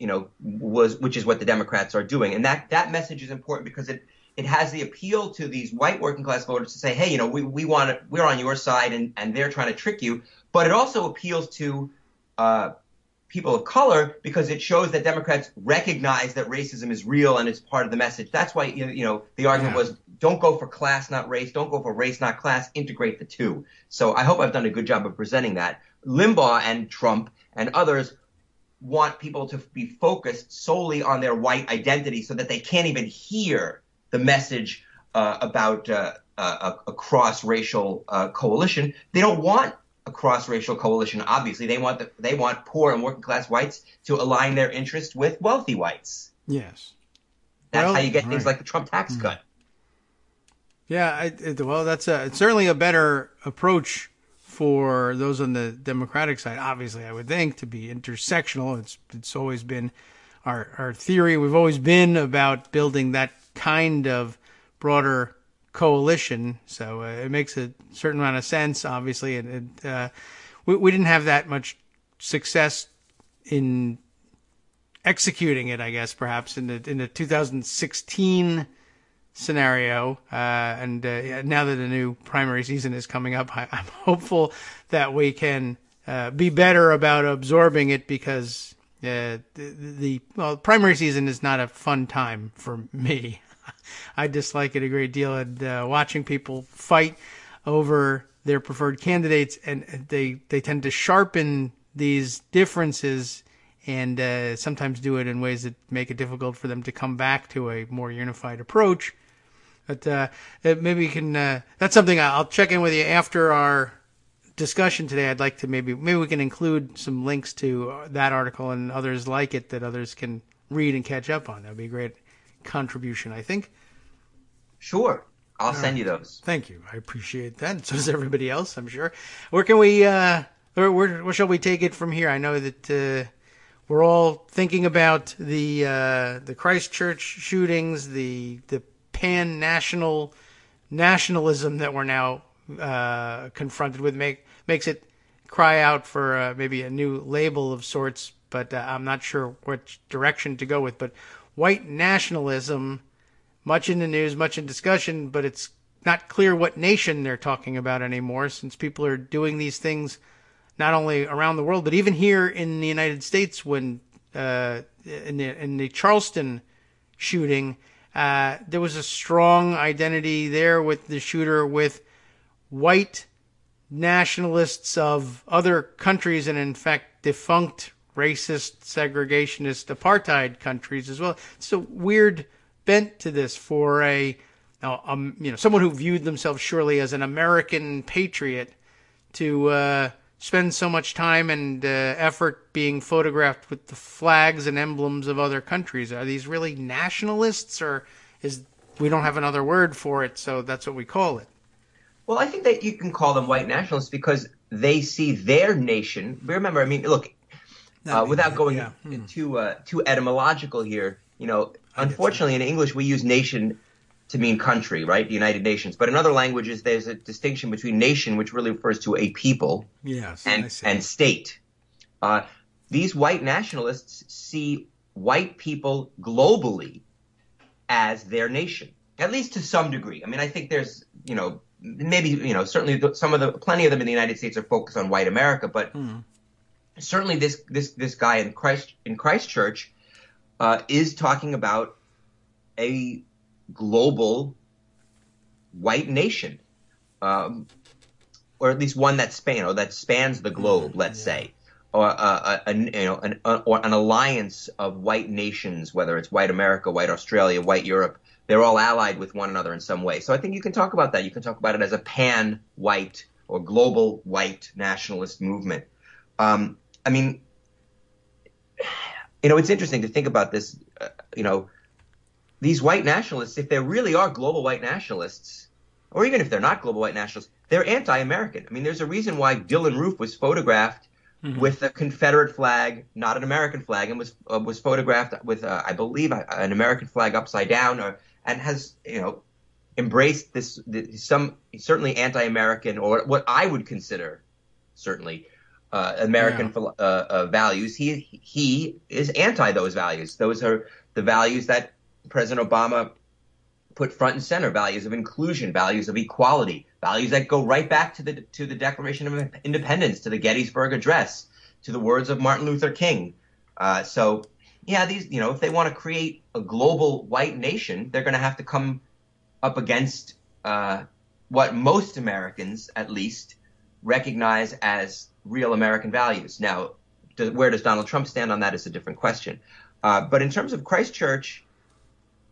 which is what the Democrats are doing, and that message is important because it has the appeal to these white working class voters to say, hey, we're on your side, and they're trying to trick you, but it also appeals to people of color because it shows that Democrats recognize that racism is real and it's part of the message. That's why, the argument was don't go for class, not race. Don't go for race, not class. Integrate the two. So I hope I've done a good job of presenting that. Limbaugh and Trump and others want people to be focused solely on their white identity so that they can't even hear the message about a cross-racial coalition. They don't want a cross-racial coalition. Obviously, they want poor and working class whites to align their interests with wealthy whites. Yes, that's how you get things like the Trump tax cut. Yeah, that's it's certainly a better approach for those on the Democratic side. Obviously, I would think to be intersectional. It's always been our theory. We've always been about building that kind of broader coalition, so it makes a certain amount of sense, obviously, and we didn't have that much success in executing it, I guess, perhaps in the 2016 scenario, and now that the new primary season is coming up, I'm hopeful that we can be better about absorbing it, because the primary season is not a fun time for me. I dislike it a great deal, and watching people fight over their preferred candidates, and they tend to sharpen these differences and sometimes do it in ways that make it difficult for them to come back to a more unified approach. But maybe you can. That's something I'll check in with you after our discussion today. I'd like to maybe we can include some links to that article and others like it that others can read and catch up on. That'd be a great contribution, I think. Sure. I'll send you those. Thank you. I appreciate that. So does everybody else, I'm sure. Where can we, where shall we take it from here? I know that we're all thinking about the Christchurch shootings, the pan-nationalism that we're now confronted with makes it cry out for maybe a new label of sorts, but I'm not sure which direction to go with. But white nationalism, much in the news, much in discussion, but it's not clear what nation they're talking about anymore, since people are doing these things not only around the world, but even here in the United States. When in the Charleston shooting, there was a strong identity there with the shooter with white nationalists of other countries, and in fact defunct racist, segregationist, apartheid countries as well. It's a weird bent to this for a someone who viewed themselves surely as an American patriot to spend so much time and effort being photographed with the flags and emblems of other countries? Are these really nationalists, or we don't have another word for it, so that's what we call it? Well, I think that you can call them white nationalists because they see their nation. Remember, I mean, look, without going too etymological here, unfortunately in English we use nation to mean country, right? The United Nations. But in other languages, there's a distinction between nation, which really refers to a people, and state. These white nationalists see white people globally as their nation, at least to some degree. I mean, I think there's, maybe, certainly plenty of them in the United States are focused on white America, but certainly this guy in Christchurch is talking about a global white nation, or at least one that spans the globe, let's say, or an alliance of white nations, whether it's white America, white Australia, white Europe. They're all allied with one another in some way. So I think you can talk about that. You can talk about it as a pan-white or global white nationalist movement. I mean, it's interesting to think about this. These white nationalists, if they really are global white nationalists, or even if they're not global white nationalists, they're anti-American. I mean, there's a reason why Dylann Roof was photographed with a Confederate flag, not an American flag, and was photographed with, I believe, an American flag upside down, and has, embraced some certainly anti-American, or what I would consider certainly American values. He is anti those values. Those are the values that President Obama put front and center: values of inclusion, values of equality, values that go right back to the Declaration of Independence, to the Gettysburg Address, to the words of Martin Luther King. So these, if they want to create a global white nation, they're going to have to come up against what most Americans, at least, recognize as real American values. Now, where does Donald Trump stand on that is a different question. But in terms of Christchurch,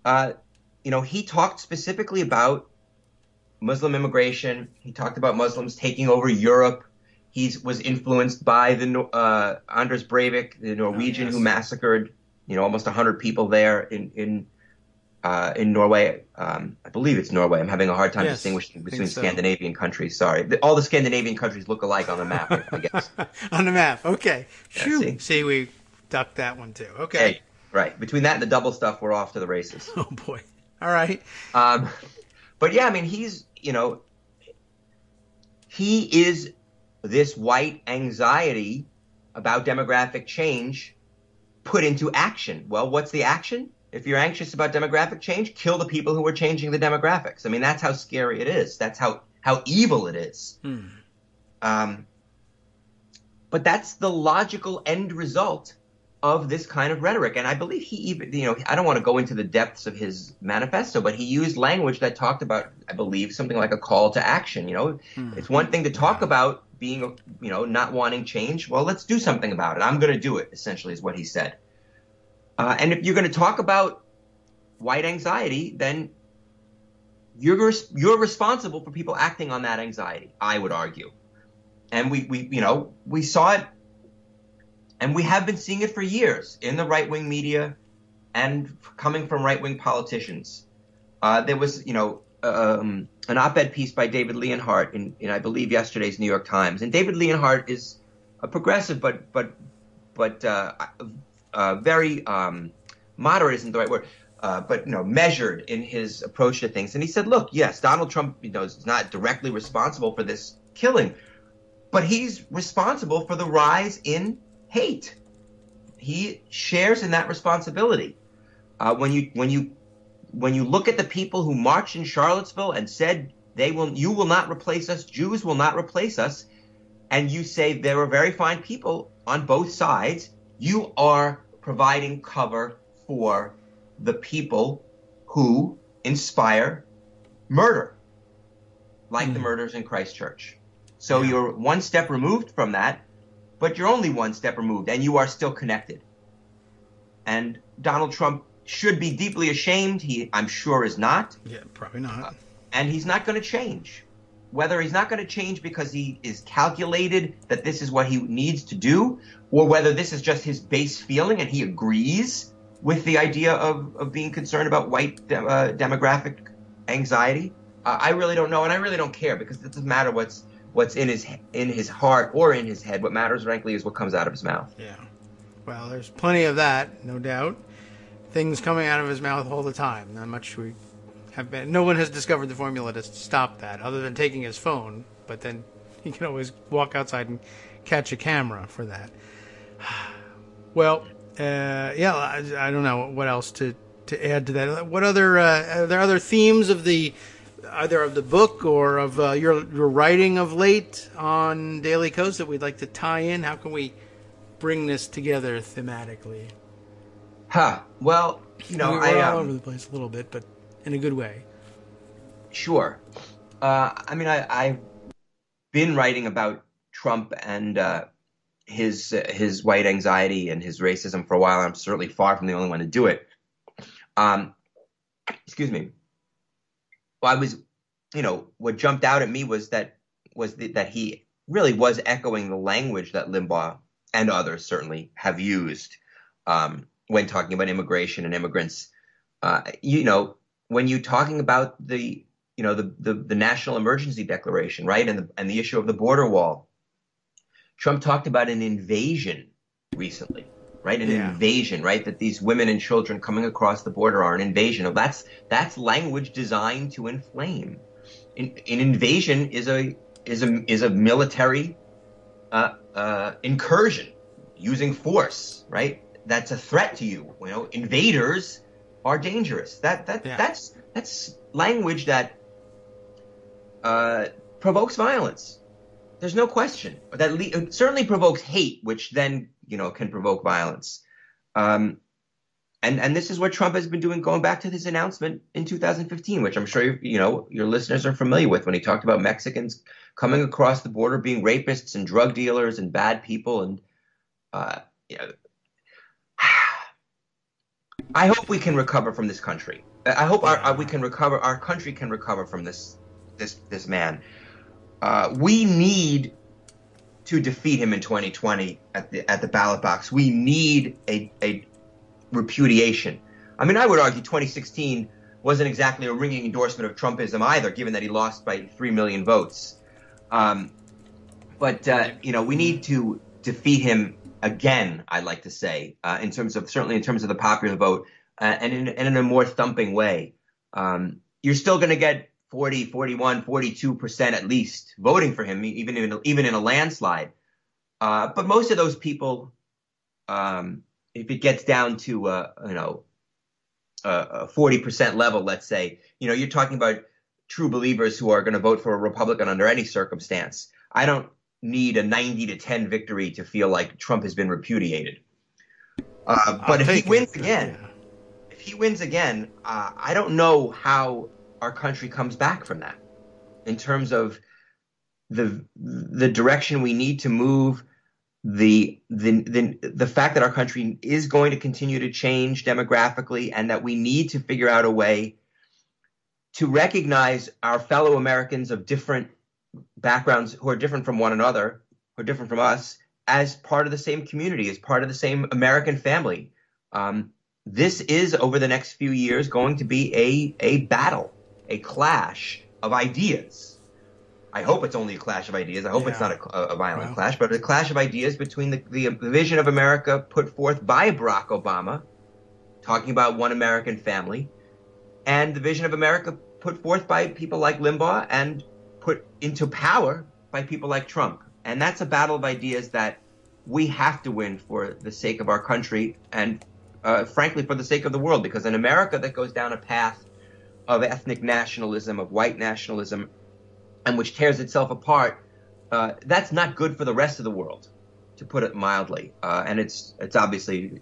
he talked specifically about Muslim immigration. He talked about Muslims taking over Europe. He was influenced by the Anders Breivik, the Norwegian who massacred, almost 100 people there in Norway. I believe it's Norway. I'm having a hard time distinguishing between Scandinavian countries. Sorry. All the Scandinavian countries look alike on the map, I guess. On the map. Okay. Yeah, see, we ducked that one too. Okay. Hey, right. Between that and the double stuff, we're off to the races. Oh, boy. All right. But yeah, I mean, he is this white anxiety about demographic change put into action. Well, what's the action? If you're anxious about demographic change, kill the people who are changing the demographics. I mean, that's how scary it is. That's how evil it is. But that's the logical end result of this kind of rhetoric. And I believe he even, I don't want to go into the depths of his manifesto, but he used language that talked about, I believe, something like a call to action. It's one thing to talk about being, not wanting change. Well, let's do something about it. I'm going to do it, essentially, is what he said. And if you're going to talk about white anxiety, then you're responsible for people acting on that anxiety, I would argue. And we saw it, and we have been seeing it for years in the right-wing media and coming from right-wing politicians. There was, an op-ed piece by David Leonhardt in I believe yesterday's New York Times. And David Leonhardt is a progressive, but very moderate isn't the right word, but measured in his approach to things. And he said, look, yes, Donald Trump is not directly responsible for this killing, but he's responsible for the rise in hate. He shares in that responsibility. When you look at the people who marched in Charlottesville and said you will not replace us, Jews will not replace us, and you say there are very fine people on both sides, you are providing cover for the people who inspire murder, like the murders in Christchurch. So you're one step removed from that, but you're only one step removed, and you are still connected. And Donald Trump should be deeply ashamed. He, I'm sure, is not. Yeah, probably not. And he's not going to change. Whether he's not going to change because he is calculated that this is what he needs to do, or whether this is just his base feeling and he agrees with the idea of being concerned about white demographic anxiety, I really don't know, and I really don't care, because it doesn't matter what's in his heart or in his head. What matters, frankly, is what comes out of his mouth. Yeah. Well, there's plenty of that, no doubt. Things coming out of his mouth all the time. Not much we have been. No one has discovered the formula to stop that, other than taking his phone. But then he can always walk outside and catch a camera for that. Well, yeah, I don't know what else to add to that. What other are there other themes of either of the book or of your writing of late on Daily Kos that we'd like to tie in? How can we bring this together thematically? Well, we're all over the place a little bit, but in a good way. Sure. I've been writing about Trump and his white anxiety and his racism for a while. I'm certainly far from the only one to do it. Excuse me. Well, what jumped out at me was that he really was echoing the language that Limbaugh and others certainly have used when talking about immigration and immigrants. When you're talking about the National Emergency Declaration, right, and the issue of the border wall, Trump talked about an invasion recently, right? An invasion, right? That these women and children coming across the border are an invasion. That's language designed to inflame. An invasion is a military incursion using force, right? That's a threat to you. Invaders are dangerous. That's language that provokes violence. There's no question. It certainly provokes hate, which then can provoke violence. And this is what Trump has been doing, going back to his announcement in 2015, which I'm sure your listeners are familiar with, when he talked about Mexicans coming across the border being rapists and drug dealers and bad people. And I hope we can recover from this country. I hope our country can recover from this man. We need to defeat him in 2020 at the ballot box. We need a repudiation. I mean, I would argue 2016 wasn't exactly a ringing endorsement of Trumpism either, given that he lost by 3 million votes. But we need to defeat him again, I'd like to say, certainly in terms of the popular vote, and in a more thumping way. You're still going to get 40, 41, 42% at least voting for him, even in a landslide. But most of those people, if it gets down to a 40% level, let's say, you're talking about true believers who are going to vote for a Republican under any circumstance. I don't need a 90-10 victory to feel like Trump has been repudiated. But if he wins again, I don't know how our country comes back from that in terms of the direction we need to move, the fact that our country is going to continue to change demographically, and that we need to figure out a way to recognize our fellow Americans of different backgrounds, who are different from one another, who are different from us, as part of the same community, as part of the same American family. This is, over the next few years, going to be a battle, a clash of ideas. I hope it's only a clash of ideas. I hope it's not a violent clash, but a clash of ideas between the vision of America put forth by Barack Obama, talking about one American family, and the vision of America put forth by people like Limbaugh and put into power by people like Trump. And that's a battle of ideas that we have to win for the sake of our country and, frankly, for the sake of the world. Because in America that goes down a path of ethnic nationalism, of white nationalism, and which tears itself apart, that's not good for the rest of the world, to put it mildly. And it's obviously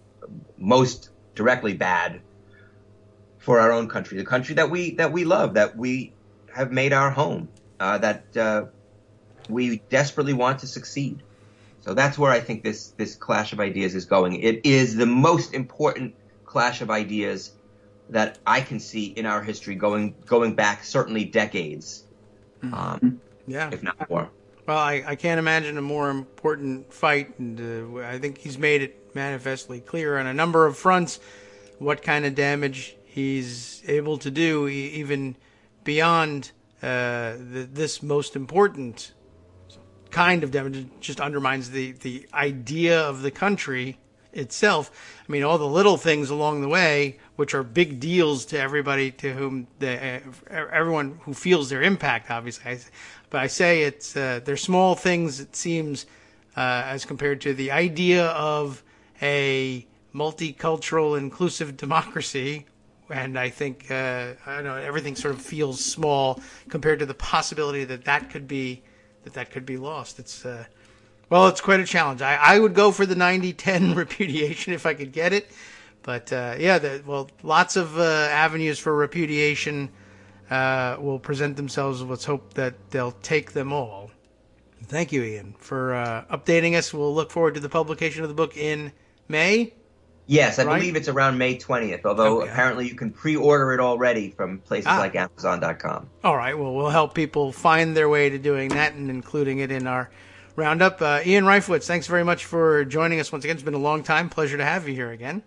most directly bad for our own country, the country that we love, that we have made our home, that we desperately want to succeed. So that's where I think this clash of ideas is going. It is the most important clash of ideas that I can see in our history going back certainly decades, Yeah. if not more. Well, I can't imagine a more important fight, and I think he's made it manifestly clear on a number of fronts what kind of damage he's able to do, even beyond this most important kind of damage. It just undermines the idea of the country itself. I mean, all the little things along the way, which are big deals to everybody, to whom everyone who feels their impact, obviously. But I say it's they're small things, it seems, as compared to the idea of a multicultural, inclusive democracy. And I think I don't know, everything sort of feels small compared to the possibility that could be lost. It's well, it's quite a challenge. I would go for the 90-10 repudiation if I could get it. But lots of avenues for repudiation will present themselves. Let's hope that they'll take them all. Thank you, Ian, for updating us. We'll look forward to the publication of the book in May. Yes, I believe it's around May 20th, although apparently you can pre-order it already from places like Amazon.com. All right, well, we'll help people find their way to doing that and including it in our roundup. Ian Reifowitz, thanks very much for joining us once again. It's been a long time. Pleasure to have you here again.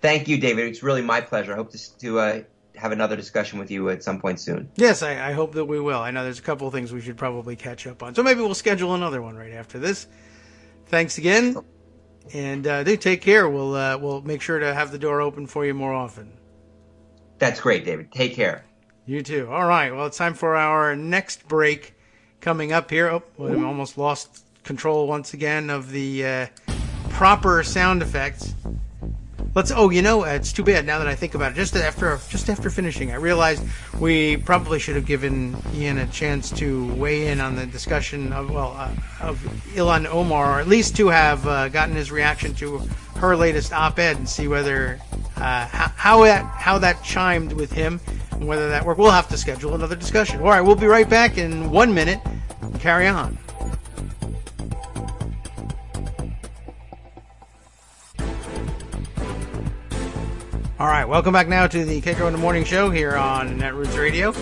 Thank you, David. It's really my pleasure. I hope to have another discussion with you at some point soon. Yes, I hope that we will. I know there's a couple of things we should probably catch up on. So maybe we'll schedule another one right after this. Thanks again. And do take care. We'll make sure to have the door open for you more often. That's great, David. Take care. You too. All right. Well, it's time for our next break coming up here. Oh, we almost lost control once again of the proper sound effects. It's too bad now that I think about it. Just after finishing, I realized we probably should have given Ian a chance to weigh in on the discussion of Ilhan Omar, or at least to have gotten his reaction to her latest op-ed and see whether how that chimed with him and whether that worked. We'll have to schedule another discussion. All right, we'll be right back in 1 minute. Carry on. All right, welcome back now to the Kagro in the Morning Show here on Netroots Radio.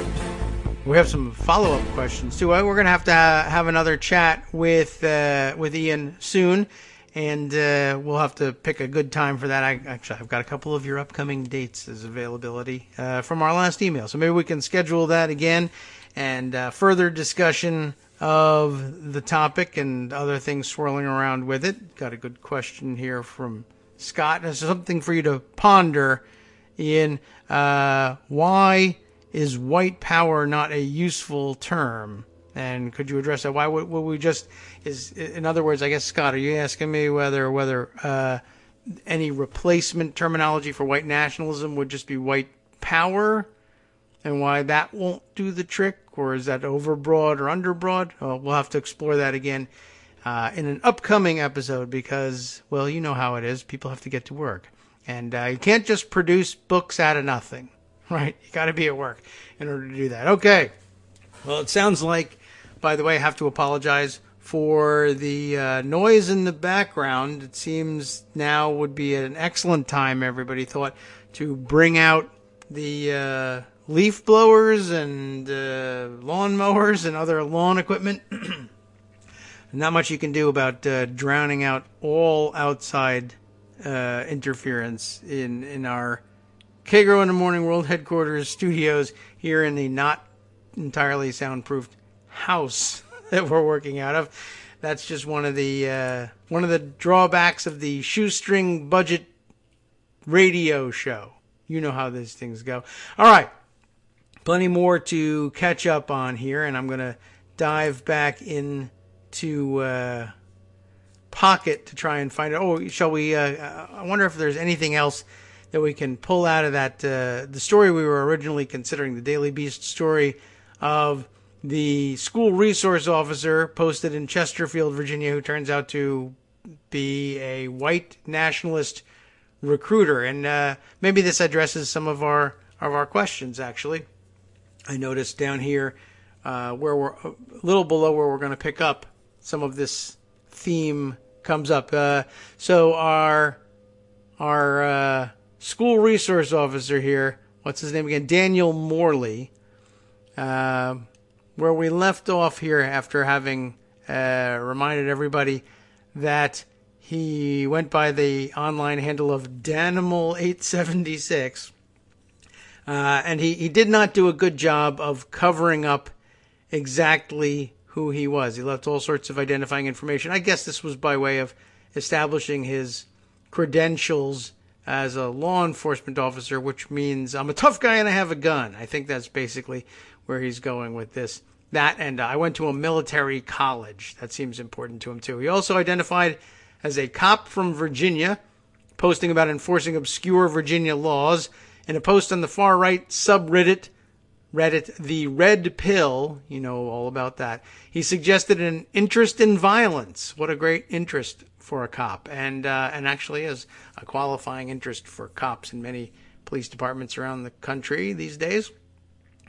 We have some follow-up questions too. We're going to have another chat with Ian soon, and we'll have to pick a good time for that. I've got a couple of your upcoming dates as availability from our last email, so maybe we can schedule that again and further discussion of the topic and other things swirling around with it. Got a good question here from Scott, there's something for you to ponder, Ian. Why is white power not a useful term? And could you address that? Why would we just in other words, I guess, Scott, are you asking me whether any replacement terminology for white nationalism would just be white power, and why that won't do the trick, or is that overbroad or underbroad? We'll have to explore that again in an upcoming episode, because, well, you know how it is. People have to get to work. And you can't just produce books out of nothing, right? You got to be at work in order to do that. Okay. Well, it sounds like, by the way, I have to apologize for the noise in the background. It seems now would be an excellent time, everybody thought, to bring out the leaf blowers and lawn mowers and other lawn equipment. Not much you can do about drowning out all outside interference in our Kagro in the Morning World Headquarters studios here in the not entirely soundproofed house that we're working out of. That's just one of the drawbacks of the shoestring budget radio show. You know how these things go. All right, plenty more to catch up on here, and I'm going to dive back into Pocket to try and find it. Oh, shall we? I wonder if there's anything else that we can pull out of that. The story we were originally considering, the Daily Beast story of the school resource officer posted in Chesterfield, Virginia, who turns out to be a white nationalist recruiter. And maybe this addresses some of our questions, actually. I noticed down here where we're a little below where we're going to pick up some of this theme comes up. So our school resource officer here, what's his name again? Daniel Morley, where we left off here after having reminded everybody that he went by the online handle of Danimal876, and he did not do a good job of covering up exactly who he was. He left all sorts of identifying information. I guess this was by way of establishing his credentials as a law enforcement officer, which means I'm a tough guy and I have a gun. I think that's basically where he's going with this. That, and I went to a military college. That seems important to him, too. He also identified as a cop from Virginia, posting about enforcing obscure Virginia laws. In a post on the far-right subreddit, the Red Pill, you know all about that, he suggested an interest in violence. What a great interest for a cop, and actually is a qualifying interest for cops in many police departments around the country these days.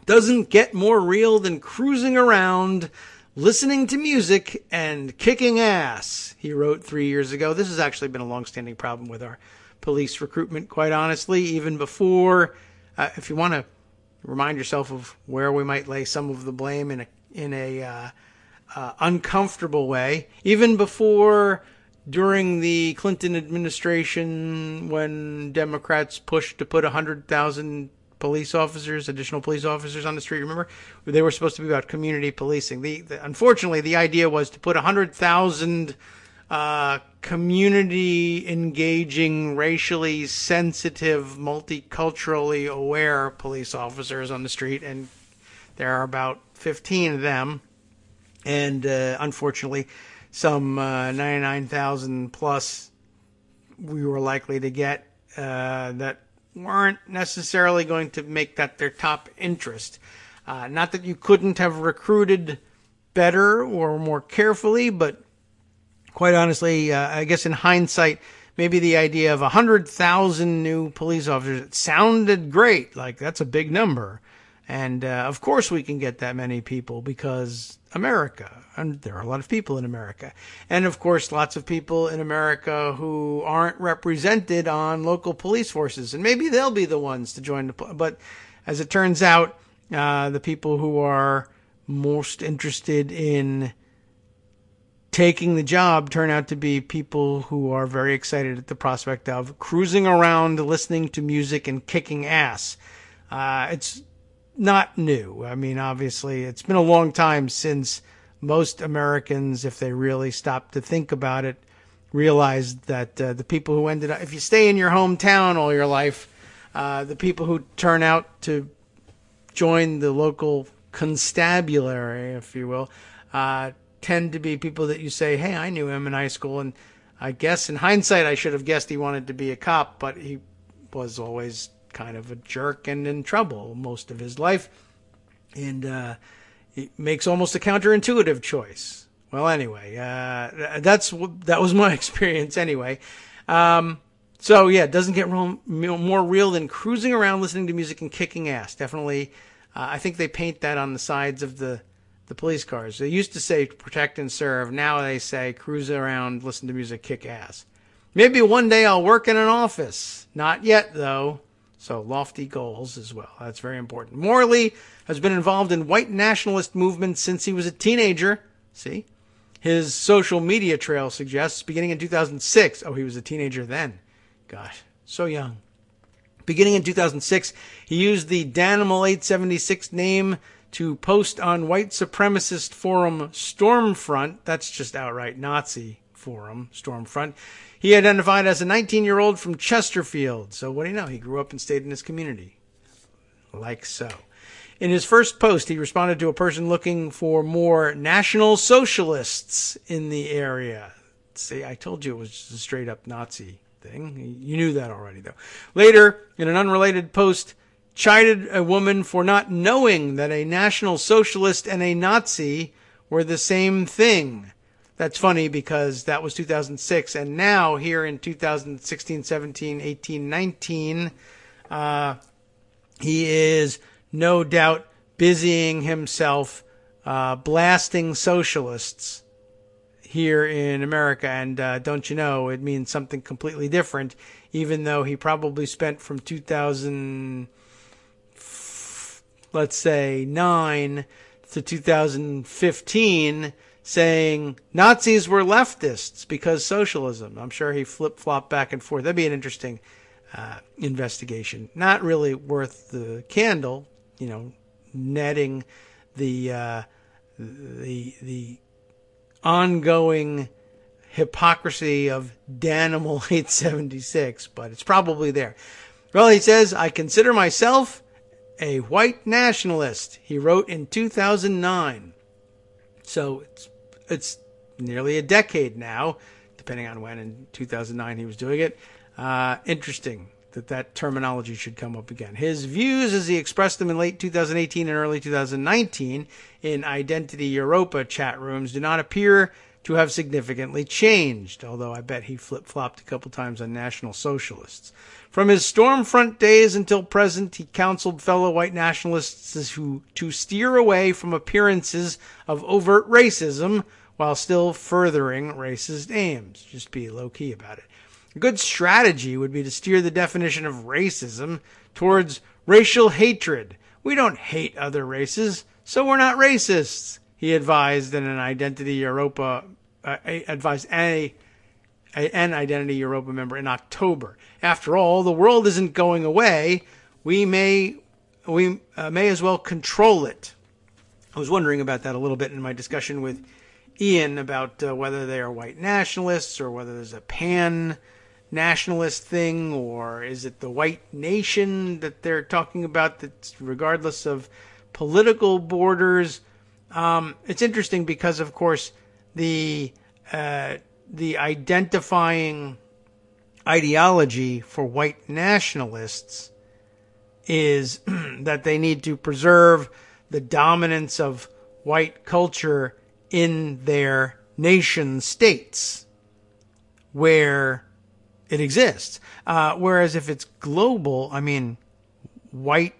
Doesn't get more real than cruising around, listening to music, and kicking ass, he wrote 3 years ago. This has actually been a long-standing problem with our police recruitment, quite honestly, even before, if you want to remind yourself of where we might lay some of the blame in a uncomfortable way, even before, during the Clinton administration, when Democrats pushed to put 100,000 additional police officers on the street. Remember, they were supposed to be about community policing. Unfortunately, the idea was to put 100,000 community engaging, racially sensitive, multiculturally aware police officers on the street, and there are about 15 of them. And unfortunately, some 99,000 plus we were likely to get that weren't necessarily going to make that their top interest. Not that you couldn't have recruited better or more carefully, but quite honestly, I guess in hindsight, maybe the idea of 100,000 new police officers, it sounded great. Like, that's a big number. And of course we can get that many people because America, and there are a lot of people in America. And of course lots of people in America who aren't represented on local police forces. And maybe they'll be the ones to join but as it turns out, the people who are most interested in taking the job turn out to be people who are very excited at the prospect of cruising around, listening to music, and kicking ass. It's not new. I mean, obviously, it's been a long time since most Americans, if they really stopped to think about it, realized that the people who ended up, if you stay in your hometown all your life, the people who turn out to join the local constabulary, if you will, tend to be people that you say, hey, I knew him in high school, and I guess in hindsight I should have guessed he wanted to be a cop, but he was always kind of a jerk and in trouble most of his life, and he makes almost a counterintuitive choice. Well, anyway, that was my experience anyway. So yeah, it doesn't get more real than cruising around, listening to music, and kicking ass. Definitely, I think they paint that on the sides of the police cars. They used to say protect and serve. Now they say cruise around, listen to music, kick ass. Maybe one day I'll work in an office. Not yet, though. So lofty goals as well. That's very important. Morley has been involved in white nationalist movements since he was a teenager. See? His social media trail suggests beginning in 2006. Oh, he was a teenager then. Gosh, so young. Beginning in 2006, he used the Danimal876 name to post on white supremacist forum Stormfront. That's just outright Nazi forum, Stormfront. He identified as a 19-year-old from Chesterfield. So what do you know? He grew up and stayed in his community. Like so. In his first post, he responded to a person looking for more National Socialists in the area. See, I told you it was just a straight-up Nazi thing. You knew that already, though. Later, in an unrelated post, chided a woman for not knowing that a National Socialist and a Nazi were the same thing. That's funny because that was 2006, and now here in 2016, 17, 18, 19, he is no doubt busying himself blasting socialists here in America, and don't you know, it means something completely different even though he probably spent from 2000, let's say 9 to 2015 saying Nazis were leftists because socialism. I'm sure he flip-flopped back and forth. That'd be an interesting investigation. Not really worth the candle, netting the ongoing hypocrisy of Danimal 876, but it's probably there. Well, he says, I consider myself a white nationalist, he wrote in 2009. So it's nearly a decade now, depending on when in 2009 he was doing it. Interesting that terminology should come up again. His views, as he expressed them in late 2018 and early 2019 in Identity Europa chat rooms, do not appear to have significantly changed, although I bet he flip-flopped a couple times on National Socialists. From his Stormfront days until present, he counseled fellow white nationalists to steer away from appearances of overt racism while still furthering racist aims. Just be low-key about it. A good strategy would be to steer the definition of racism towards racial hatred. We don't hate other races, so we're not racists, he advised in an Identity Europa an Identity Europa member in October. After all, the world isn't going away. We may as well control it. I was wondering about that a little bit in my discussion with Ian about whether they are white nationalists or whether there's a pan-nationalist thing, or is it the white nation that they're talking about that's regardless of political borders. It's interesting because, of course, the identifying ideology for white nationalists is that they need to preserve the dominance of white culture in their nation states where it exists. Whereas if it's global, I mean, white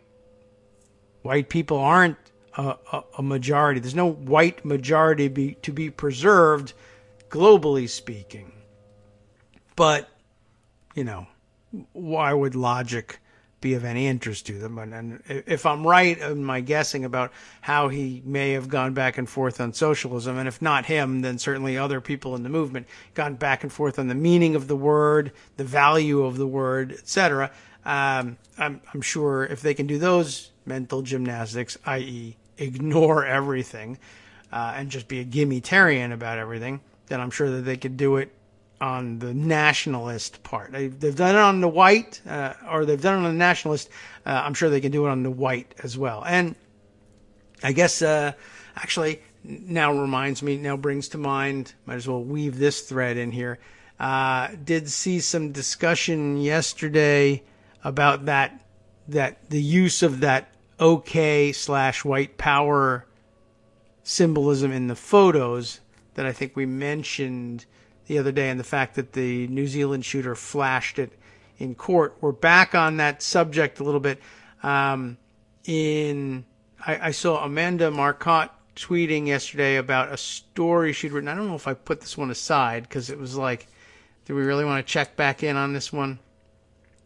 people aren't a majority. There's no white majority to be preserved, globally speaking. But, why would logic be of any interest to them? And if I'm right in my guessing about how he may have gone back and forth on socialism, and if not him, then certainly other people in the movement gone back and forth on the meaning of the word, the value of the word, etc. I'm sure if they can do those mental gymnastics, i.e. ignore everything and just be a gimmitarian about everything, then I'm sure that they could do it on the nationalist part. They've done it on the white, or they've done it on the nationalist. I'm sure they can do it on the white as well. And I guess actually now brings to mind, might as well weave this thread in here. Did see some discussion yesterday about that the use of that OK/white power symbolism in the photos that I think we mentioned the other day, and the fact that the New Zealand shooter flashed it in court. We're back on that subject a little bit. I saw Amanda Marcotte tweeting yesterday about a story she'd written. I don't know if I put this one aside because it was like, do we really want to check back in on this one?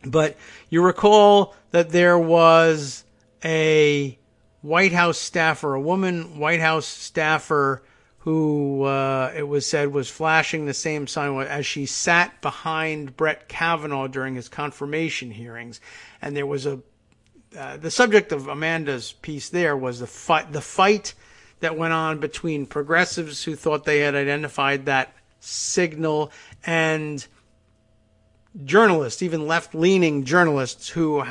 But you recall that there was a White House staffer, a woman White House staffer who it was said was flashing the same sign as she sat behind Brett Kavanaugh during his confirmation hearings. And there was the subject of Amanda's piece there was the fight that went on between progressives who thought they had identified that signal and journalists, even left-leaning journalists who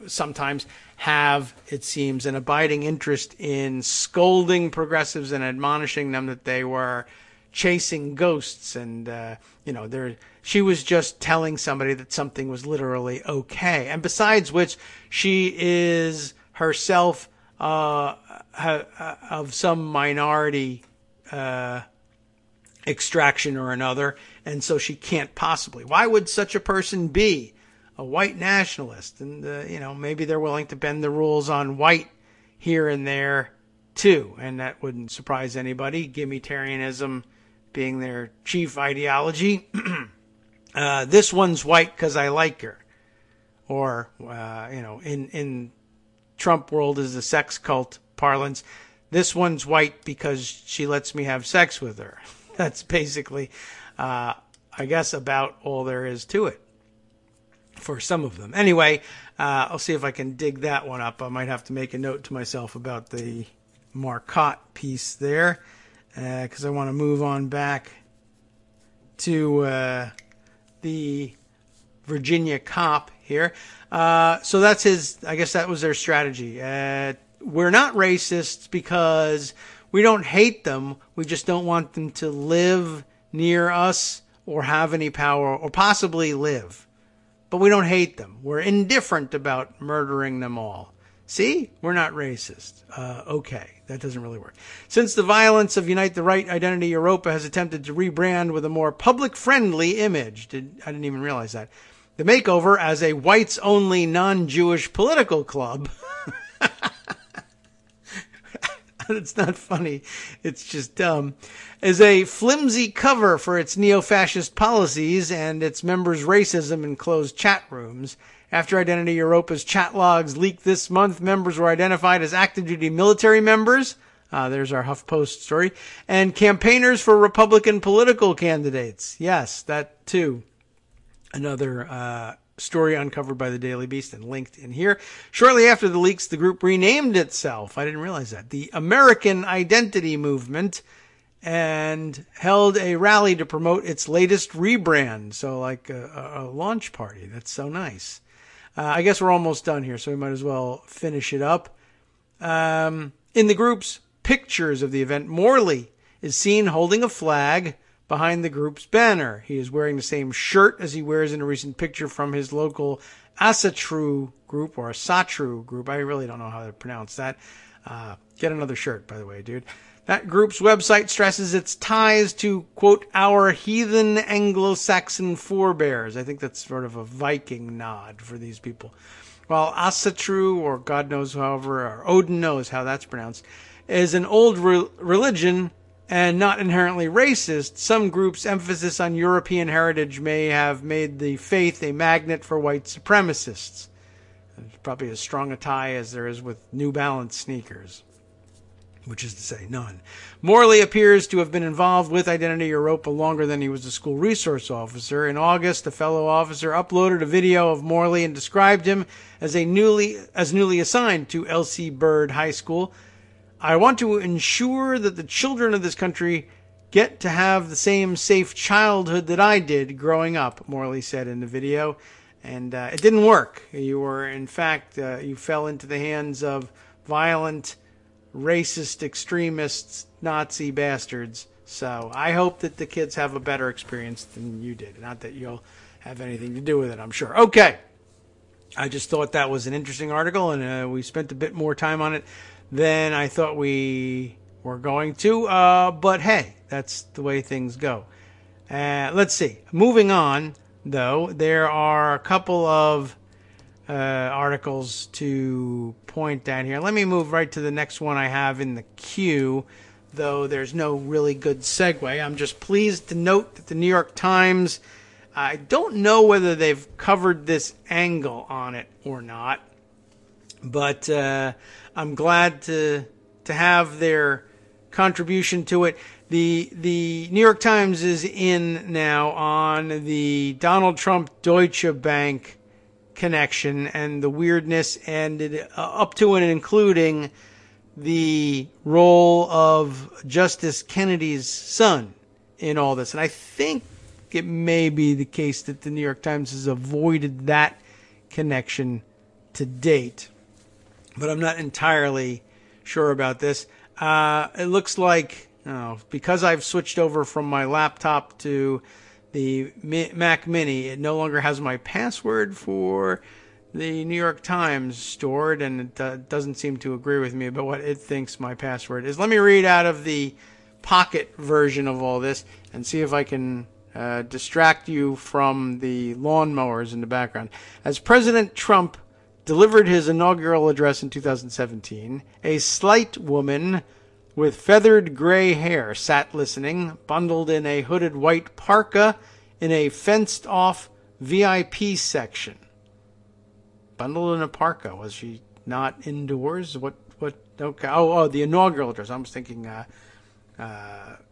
sometimes have, it seems, an abiding interest in scolding progressives and admonishing them that they were chasing ghosts. And, she was just telling somebody that something was literally okay. And besides which, she is herself of some minority extraction or another, and so she can't possibly. Why would such a person be a white nationalist? And, maybe they're willing to bend the rules on white here and there, too. And that wouldn't surprise anybody, gimmitarianism being their chief ideology. This one's white because I like her. Or, in Trump world is the sex cult parlance, this one's white because she lets me have sex with her. That's basically, I guess, about all there is to it for some of them. Anyway, I'll see if I can dig that one up. I might have to make a note to myself about the Marcotte piece there, because I want to move on back to the Virginia cop here. So that's I guess that was their strategy. We're not racists because we don't hate them. We just don't want them to live near us or have any power or possibly live. But we don't hate them. We're indifferent about murdering them all. See? We're not racist. Okay, that doesn't really work. Since the violence of Unite the Right, Identity Europa has attempted to rebrand with a more public-friendly image. I didn't even realize that. The makeover as a whites-only non-Jewish political club. It's not funny. It's just dumb. Is a flimsy cover for its neo-fascist policies and its members' racism in closed chat rooms. After Identity Europa's chat logs leaked this month, members were identified as active-duty military members. There's our HuffPost story. And campaigners for Republican political candidates. Yes, that too. Another story uncovered by the Daily Beast and linked in here. Shortly after the leaks, the group renamed itself, I didn't realize that, the American Identity Movement, and held a rally to promote its latest rebrand. So like a launch party. That's so nice. I guess we're almost done here, so we might as well finish it up. In the group's pictures of the event, Morley is seen holding a flag behind the group's banner. He is wearing the same shirt as he wears in a recent picture from his local Asatru group, or Asatru group. I really don't know how to pronounce that. Get another shirt, by the way, dude. That group's website stresses its ties to, quote, our heathen Anglo-Saxon forebears. I think that's sort of a Viking nod for these people. While Asatru, or God knows however, or Odin knows how that's pronounced, is an old religion and not inherently racist, some groups' emphasis on European heritage may have made the faith a magnet for white supremacists. There's probably as strong a tie as there is with New Balance sneakers, which is to say none. Morley appears to have been involved with Identity Europa longer than he was a school resource officer. In August, a fellow officer uploaded a video of Morley and described him as newly assigned to L.C. Bird High School. I want to ensure that the children of this country get to have the same safe childhood that I did growing up, Morley said in the video. And it didn't work. You were, in fact, you fell into the hands of violent, racist, extremists, Nazi bastards. So I hope that the kids have a better experience than you did. Not that you'll have anything to do with it, I'm sure. Okay. I just thought that was an interesting article, and we spent a bit more time on it than I thought we were going to. But hey, that's the way things go. Let's see. Moving on, though, there are a couple of articles to point at here. Let me move right to the next one I have in the queue, though there's no really good segue. I'm just pleased to note that the New York Times, I don't know whether they've covered this angle on it or not, but I'm glad to have their contribution to it. The New York Times is in now on the Donald Trump Deutsche Bank connection and the weirdness, and up to and including the role of Justice Kennedy's son in all this. And I think it may be the case that the New York Times has avoided that connection to date, but I'm not entirely sure about this. It looks like, because I've switched over from my laptop to the Mac Mini, it no longer has my password for the New York Times stored, and it doesn't seem to agree with me about what it thinks my password is. Let me read out of the Pocket version of all this and see if I can distract you from the lawnmowers in the background. As President Trump delivered his inaugural address in 2017, a slight woman with feathered gray hair sat listening, bundled in a hooded white parka in a fenced-off VIP section. Bundled in a parka. Was she not indoors? What? Okay. Oh, the inaugural address. I was thinking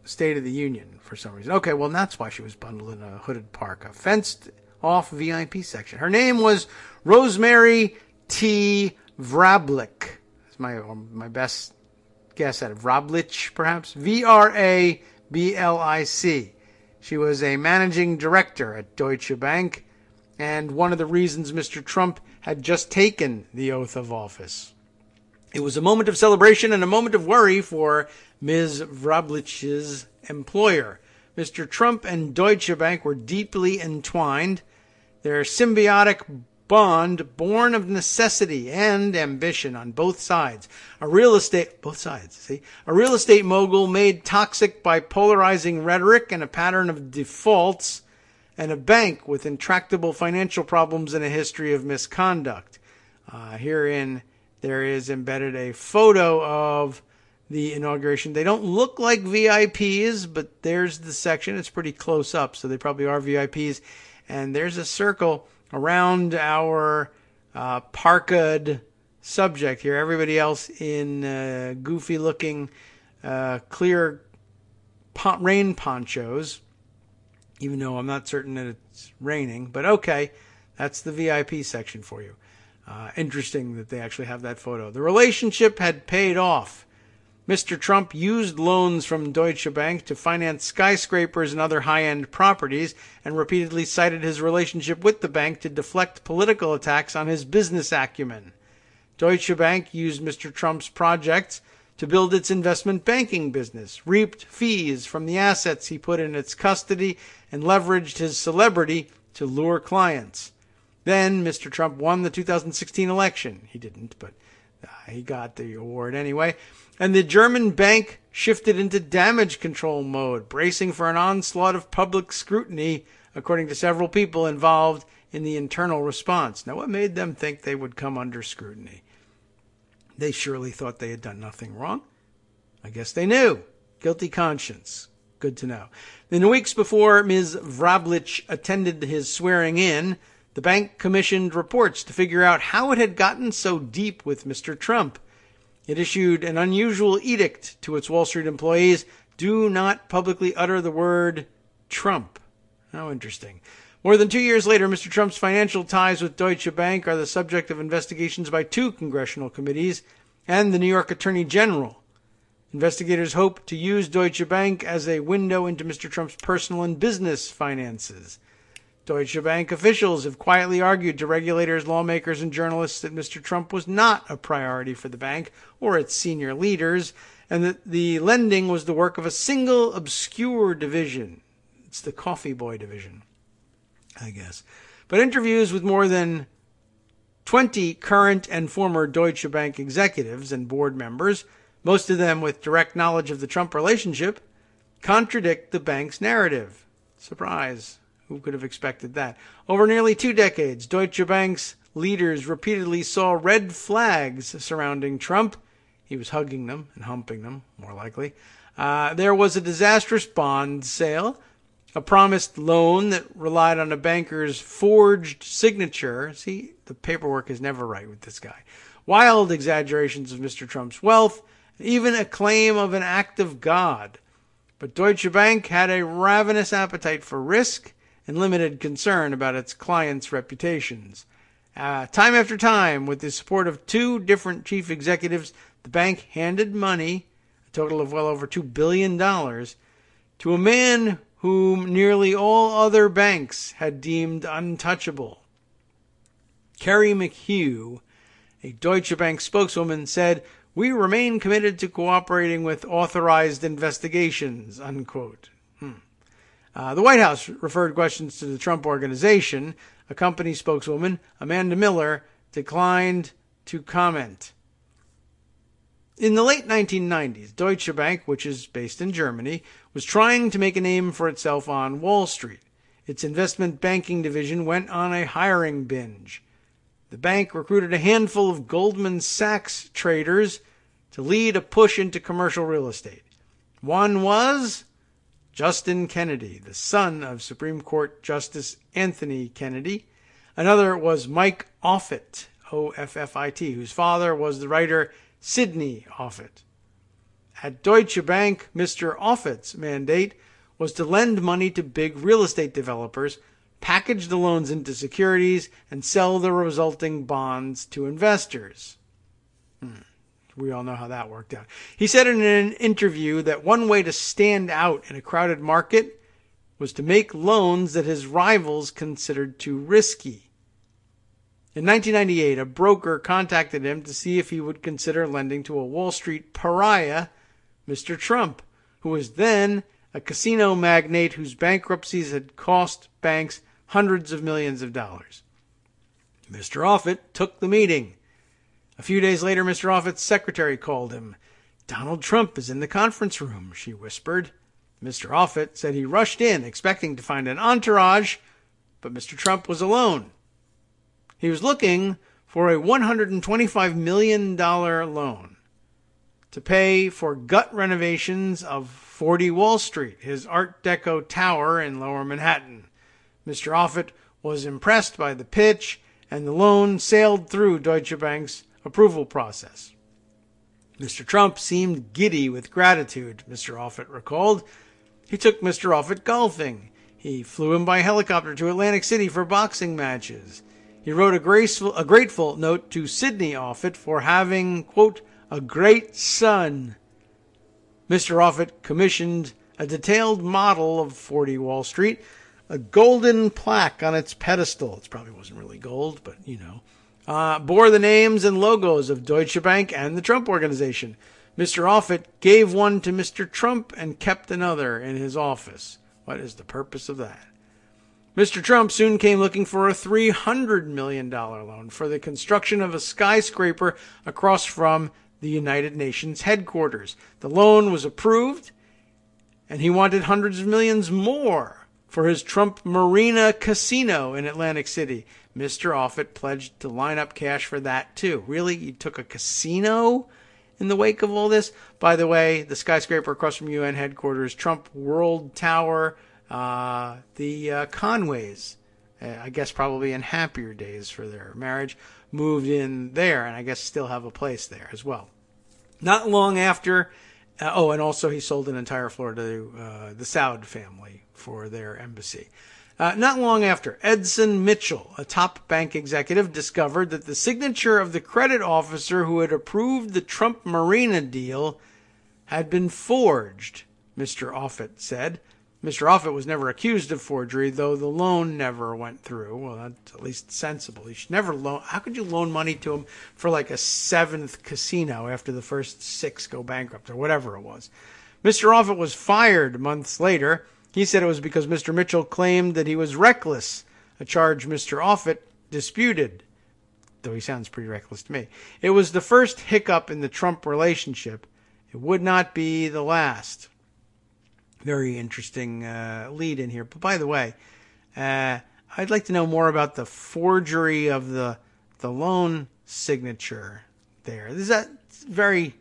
State of the Union for some reason. Okay, well, that's why she was bundled in a hooded parka. Fenced-off VIP section. Her name was Rosemary T. Vrablich. That's my best guess at it. Vrablich, perhaps? Vrablic. She was a managing director at Deutsche Bank, and one of the reasons Mr. Trump had just taken the oath of office. It was a moment of celebration and a moment of worry for Ms. Vrablich's employer. Mr. Trump and Deutsche Bank were deeply entwined. Their symbiotic bond born of necessity and ambition on both sides. A real estate mogul made toxic by polarizing rhetoric and a pattern of defaults, and a bank with intractable financial problems and a history of misconduct. Herein there is embedded a photo of the inauguration. They don't look like VIPs, but there's the section. It's pretty close up, so they probably are VIPs. And there's a circle around our parka'd subject here. Everybody else in goofy-looking clear rain ponchos, even though I'm not certain that it's raining. But okay, that's the VIP section for you. Interesting that they actually have that photo. The relationship had paid off. Mr. Trump used loans from Deutsche Bank to finance skyscrapers and other high-end properties, and repeatedly cited his relationship with the bank to deflect political attacks on his business acumen. Deutsche Bank used Mr. Trump's projects to build its investment banking business, reaped fees from the assets he put in its custody, and leveraged his celebrity to lure clients. Then Mr. Trump won the 2016 election. He didn't, but he got the award anyway. And the German bank shifted into damage control mode, bracing for an onslaught of public scrutiny, according to several people involved in the internal response. Now, what made them think they would come under scrutiny? They surely thought they had done nothing wrong. I guess they knew. Guilty conscience. Good to know. In the weeks before Ms. Vrablich attended his swearing in, the bank commissioned reports to figure out how it had gotten so deep with Mr. Trump. It issued an unusual edict to its Wall Street employees: do not publicly utter the word Trump. How interesting. More than 2 years later, Mr. Trump's financial ties with Deutsche Bank are the subject of investigations by 2 congressional committees and the New York Attorney General. Investigators hope to use Deutsche Bank as a window into Mr. Trump's personal and business finances. Deutsche Bank officials have quietly argued to regulators, lawmakers, and journalists that Mr. Trump was not a priority for the bank or its senior leaders, and that the lending was the work of a single obscure division. It's the coffee boy division, I guess. But interviews with more than 20 current and former Deutsche Bank executives and board members, most of them with direct knowledge of the Trump relationship, contradict the bank's narrative. Surprise. Who could have expected that? Over nearly 2 decades, Deutsche Bank's leaders repeatedly saw red flags surrounding Trump. He was hugging them and humping them, more likely. There was a disastrous bond sale, a promised loan that relied on a banker's forged signature. See, the paperwork is never right with this guy. Wild exaggerations of Mr. Trump's wealth, even a claim of an act of God. But Deutsche Bank had a ravenous appetite for risk and limited concern about its clients' reputations. Time after time, with the support of 2 different chief executives, the bank handed money, a total of well over $2 billion, to a man whom nearly all other banks had deemed untouchable. Kerry McHugh, a Deutsche Bank spokeswoman, said, "We remain committed to cooperating with authorized investigations," unquote. The White House referred questions to the Trump Organization. A company spokeswoman, Amanda Miller, declined to comment. In the late 1990s, Deutsche Bank, which is based in Germany, was trying to make a name for itself on Wall Street. Its investment banking division went on a hiring binge. The bank recruited a handful of Goldman Sachs traders to lead a push into commercial real estate. One was Justin Kennedy, the son of Supreme Court Justice Anthony Kennedy. Another was Mike Offutt, O-F-F-I-T, whose father was the writer Sidney Offutt. At Deutsche Bank, Mr. Offutt's mandate was to lend money to big real estate developers, package the loans into securities, and sell the resulting bonds to investors. We all know how that worked out. He said in an interview that one way to stand out in a crowded market was to make loans that his rivals considered too risky. In 1998, a broker contacted him to see if he would consider lending to a Wall Street pariah, Mr. Trump, who was then a casino magnate whose bankruptcies had cost banks hundreds of millions of dollars. Mr. Offutt took the meeting. A few days later, Mr. Offutt's secretary called him. "Donald Trump is in the conference room," she whispered. Mr. Offutt said he rushed in, expecting to find an entourage, but Mr. Trump was alone. He was looking for a $125 million loan to pay for gut renovations of 40 Wall Street, his Art Deco tower in Lower Manhattan. Mr. Offutt was impressed by the pitch, and the loan sailed through Deutsche Bank's approval process. Mr. Trump seemed giddy with gratitude, Mr. Offutt recalled. He took Mr. Offutt golfing. He flew him by helicopter to Atlantic City for boxing matches. He wrote a grateful note to Sidney Offutt for having, quote, a great son. Mr. Offutt commissioned a detailed model of 40 Wall Street, a golden plaque on its pedestal. It probably wasn't really gold, but you know. Bore the names and logos of Deutsche Bank and the Trump Organization. Mr. Offutt gave one to Mr. Trump and kept another in his office. What is the purpose of that? Mr. Trump soon came looking for a $300 million loan for the construction of a skyscraper across from the United Nations headquarters. The loan was approved, and he wanted hundreds of millions more for his Trump Marina Casino in Atlantic City. Mr. Offutt pledged to line up cash for that, too. Really? You took a casino in the wake of all this? By the way, the skyscraper across from UN headquarters, Trump World Tower, the Conways, I guess probably in happier days for their marriage, moved in there, and I guess still have a place there as well. Not long after, and also he sold an entire floor to the Saud family for their embassy. Not long after, Edson Mitchell, a top bank executive, discovered that the signature of the credit officer who had approved the Trump Marina deal had been forged, Mr. Offutt said. Mr. Offutt was never accused of forgery, though the loan never went through. Well, that's at least sensible. You should never loan. How could you loan money to him for like a 7th casino after the first 6 go bankrupt or whatever it was? Mr. Offutt was fired months later. He said it was because Mr. Mitchell claimed that he was reckless, a charge Mr. Offutt disputed, though he sounds pretty reckless to me. It was the first hiccup in the Trump relationship. It would not be the last. Very interesting lead in here. But by the way, I'd like to know more about the forgery of the loan signature there. This is a very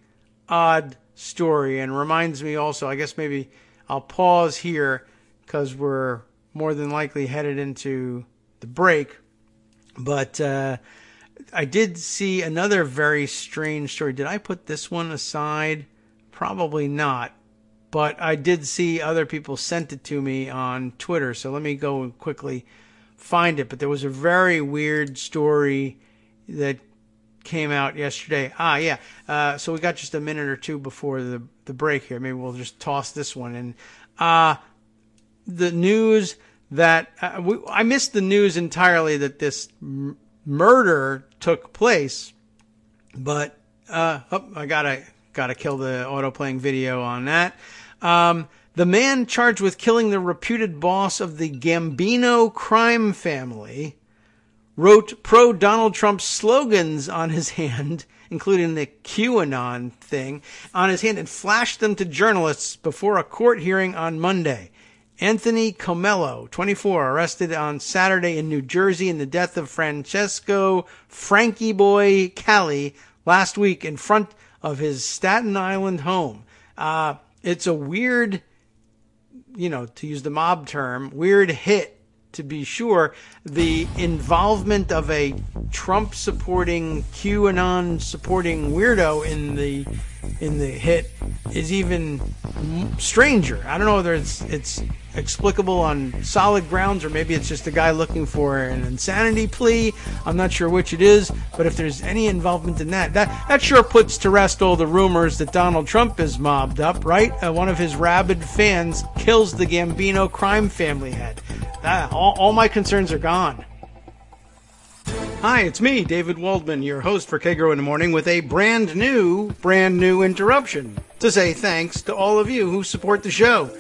odd story and reminds me also, I guess maybe I'll pause here because we're more than likely headed into the break. But I did see another very strange story. Did I put this one aside? Probably not. But I did see other people sent it to me on Twitter. So let me go and quickly find it. But there was a very weird story that came out yesterday. So we got just a minute or two before the break here. Maybe we'll just toss this one in. The news that I missed the news entirely that this murder took place, but I gotta kill the auto-playing video on that. The man charged with killing the reputed boss of the Gambino crime family wrote pro-Donald Trump slogans on his hand, including the QAnon thing, on his hand and flashed them to journalists before a court hearing on Monday. Anthony Comello, 24, arrested on Saturday in New Jersey in the death of Francesco Frankie Boy Cali last week in front of his Staten Island home. It's a weird to use the mob term, weird hit to be sure. The involvement of a Trump-supporting, QAnon-supporting weirdo in the hit is even stranger. I don't know whether it's explicable on solid grounds or maybe it's just a guy looking for an insanity plea. I'm not sure which it is, but if there's any involvement in that sure puts to rest all the rumors that Donald Trump is mobbed up, right? One of his rabid fans kills the Gambino crime family head. All my concerns are gone. Hi, it's me, David Waldman, your host for Kagro in the Morning, with a brand new interruption to say thanks to all of you who support the show.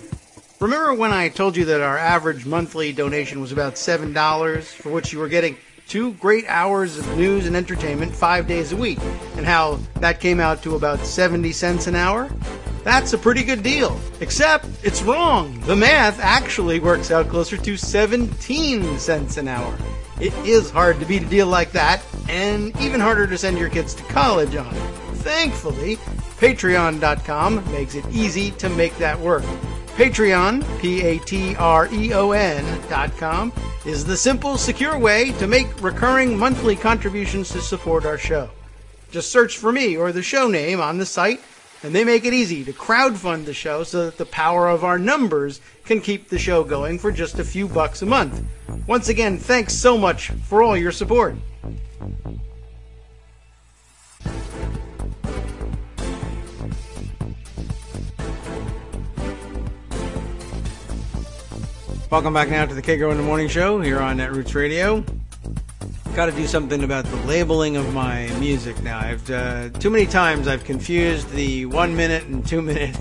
Remember when I told you that our average monthly donation was about $7, for which you were getting 2 great hours of news and entertainment 5 days a week, and how that came out to about 70 cents an hour? That's a pretty good deal, except it's wrong. The math actually works out closer to 17 cents an hour. It is hard to beat a deal like that, and even harder to send your kids to college on. Thankfully, Patreon.com makes it easy to make that work. Patreon, Patreon.com, is the simple, secure way to make recurring monthly contributions to support our show. Just search for me or the show name on the site, and they make it easy to crowdfund the show so that the power of our numbers can keep the show going for just a few bucks a month. Once again, thanks so much for all your support. Welcome back now to the Kagro in the Morning Show here on Netroots Radio. Got to do something about the labeling of my music now. I've too many times I've confused the 1 minute and 2 minute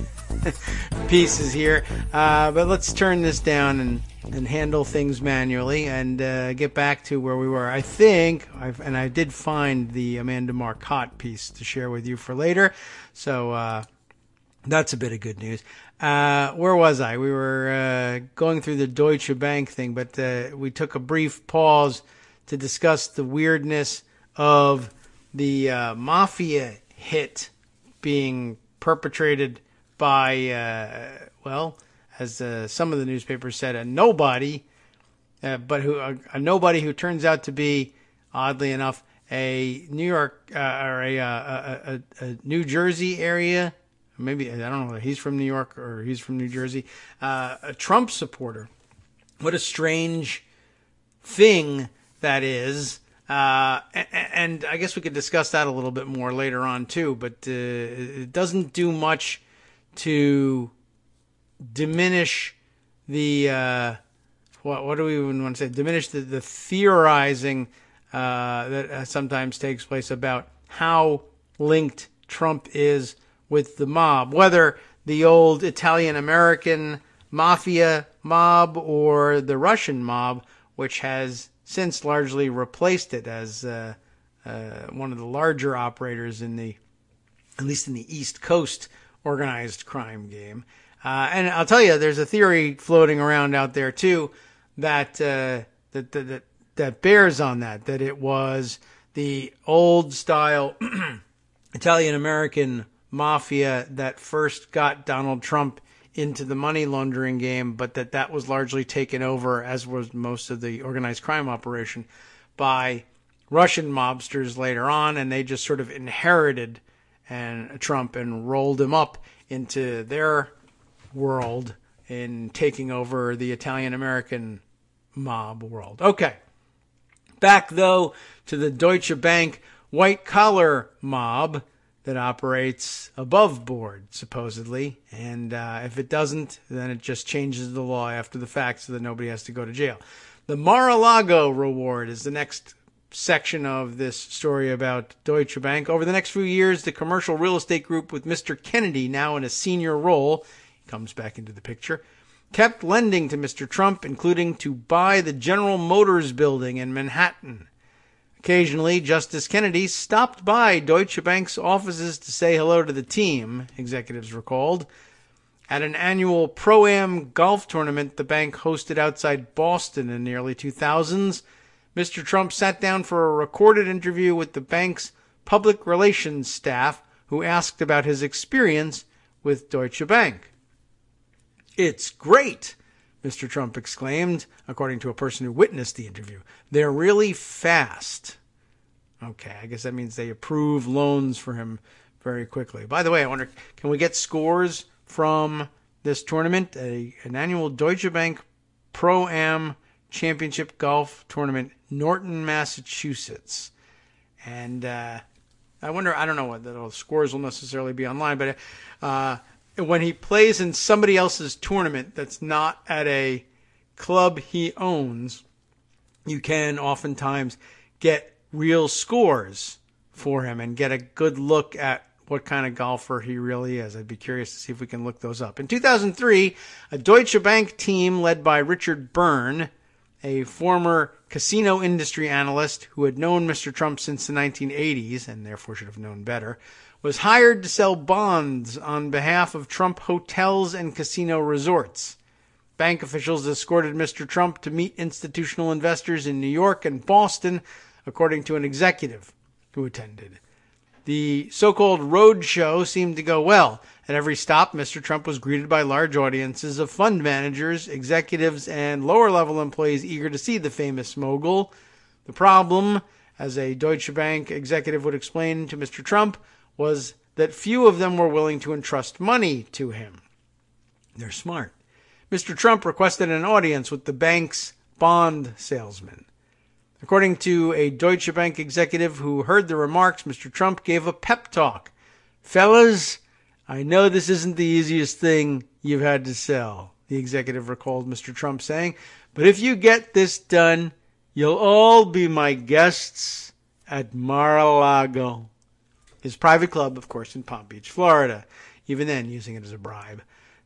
pieces here, but let's turn this down and handle things manually and get back to where we were. I think, I did find the Amanda Marcotte piece to share with you for later, so that's a bit of good news. Where was I? We were going through the Deutsche Bank thing, but we took a brief pause to discuss the weirdness of the mafia hit being perpetrated by, as some of the newspapers said, a nobody, but a nobody who turns out to be, oddly enough, a New York or a New Jersey area. Maybe, I don't know whether he's from New York or he's from New Jersey. A Trump supporter. What a strange thing that is. And I guess we could discuss that a little bit more later on too, but it doesn't do much to diminish the, what do we even want to say? Diminish the theorizing that sometimes takes place about how linked Trump is with the mob, whether the old Italian-American mafia mob or the Russian mob, which has since largely replaced it as one of the larger operators in at least in the East Coast organized crime game. And I'll tell you, there's a theory floating around out there too that that bears on that it was the old style Italian-American mafia that first got Donald Trump into the money laundering game, but that was largely taken over, as was most of the organized crime operation, by Russian mobsters later on, and they just sort of inherited Trump and rolled him up into their world in taking over the Italian-American mob world. Okay. Back, though, to the Deutsche Bank white-collar mob that operates above board, supposedly. And if it doesn't, then it just changes the law after the fact so that nobody has to go to jail. The Mar-a-Lago reward is the next section of this story about Deutsche Bank. Over the next few years, the commercial real estate group with Mr. Kennedy now in a senior role, he comes back into the picture, kept lending to Mr. Trump, including to buy the General Motors building in Manhattan. Occasionally, Justice Kennedy stopped by Deutsche Bank's offices to say hello to the team, executives recalled. At an annual Pro-Am golf tournament the bank hosted outside Boston in the early 2000s, Mr. Trump sat down for a recorded interview with the bank's public relations staff, who asked about his experience with Deutsche Bank. "It's great," Mr. Trump exclaimed, according to a person who witnessed the interview. "They're really fast." Okay, I guess that means they approve loans for him very quickly. By the way, I wonder, can we get scores from this tournament? An annual Deutsche Bank Pro-Am Championship Golf Tournament, Norton, Massachusetts. And I wonder, I don't know what the scores will necessarily be online, but when he plays in somebody else's tournament that's not at a club he owns, you can oftentimes get real scores for him and get a good look at what kind of golfer he really is. I'd be curious to see if we can look those up. In 2003, a Deutsche Bank team led by Richard Byrne, a former casino industry analyst who had known Mr. Trump since the 1980s and therefore should have known better, was hired to sell bonds on behalf of Trump hotels and casino resorts. Bank officials escorted Mr. Trump to meet institutional investors in New York and Boston, according to an executive who attended. The so-called road show seemed to go well. At every stop, Mr. Trump was greeted by large audiences of fund managers, executives, and lower-level employees eager to see the famous mogul. The problem, as a Deutsche Bank executive would explain to Mr. Trump, was that few of them were willing to entrust money to him. They're smart. Mr. Trump requested an audience with the bank's bond salesman. According to a Deutsche Bank executive who heard the remarks, Mr. Trump gave a pep talk. "Fellas, I know this isn't the easiest thing you've had to sell," the executive recalled Mr. Trump saying, "but if you get this done, you'll all be my guests at Mar-a-Lago," his private club, of course, in Palm Beach, Florida, even then using it as a bribe.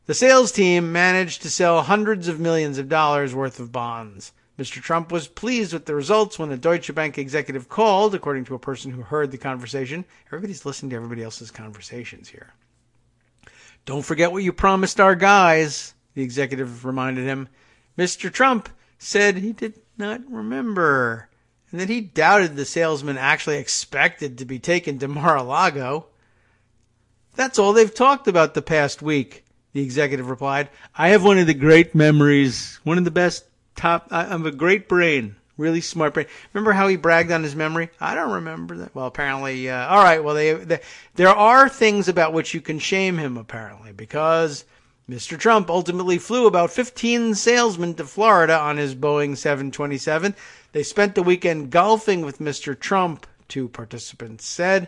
The sales team managed to sell hundreds of millions of dollars worth of bonds. Mr. Trump was pleased with the results when a Deutsche Bank executive called, according to a person who heard the conversation. Everybody's listening to everybody else's conversations here. "Don't forget what you promised our guys," the executive reminded him. Mr. Trump said he did not remember, and that he doubted the salesman actually expected to be taken to Mar-a-Lago. "That's all they've talked about the past week," the executive replied. "I have one of the great memories, one of the best I have a great brain, really smart brain." Remember how he bragged on his memory? I don't remember that. Well, apparently, all right. Well, there are things about which you can shame him, apparently, because Mr. Trump ultimately flew about 15 salesmen to Florida on his Boeing 727. They spent the weekend golfing with Mr. Trump, two participants said.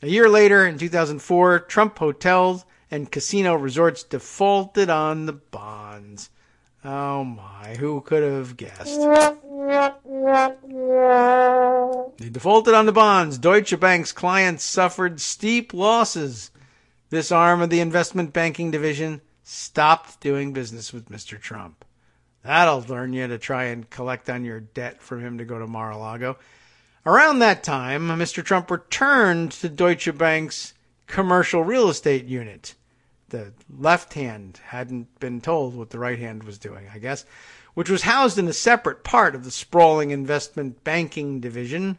A year later, in 2004, Trump hotels and casino resorts defaulted on the bonds. Oh my, who could have guessed? They defaulted on the bonds. Deutsche Bank's clients suffered steep losses. This arm of the investment banking division stopped doing business with Mr. Trump. That'll learn you to try and collect on your debt from him to go to Mar-a-Lago. Around that time, Mr. Trump returned to Deutsche Bank's commercial real estate unit. The left hand hadn't been told what the right hand was doing, I guess, which was housed in a separate part of the sprawling investment banking division.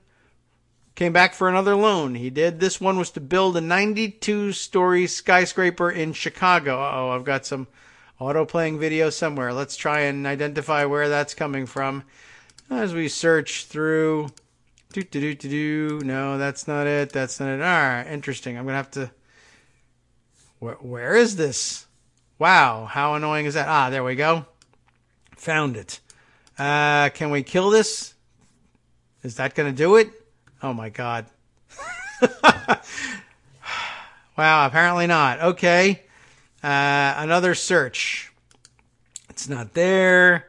Came back for another loan. He did. This one was to build a 92-story skyscraper in Chicago. Uh-oh, I've got some auto-playing video somewhere. Let's try and identify where that's coming from. As we search through... No, that's not it. That's not it. All right, interesting. I'm going to have to... Where is this? Wow, how annoying is that? Ah, there we go. Found it. Can we kill this? Is that going to do it? Oh, my God. Wow, apparently not. Okay. Another search. It's not there.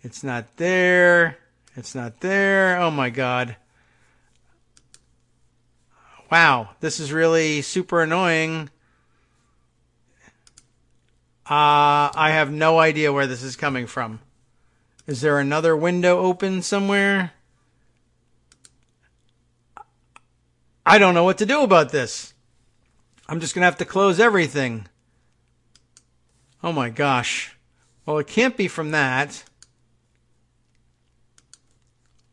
It's not there. It's not there. Oh, my God. Wow, this is really super annoying. I have no idea where this is coming from. Is there another window open somewhere? I don't know what to do about this. I'm just going to have to close everything. Oh my gosh. Well, it can't be from that.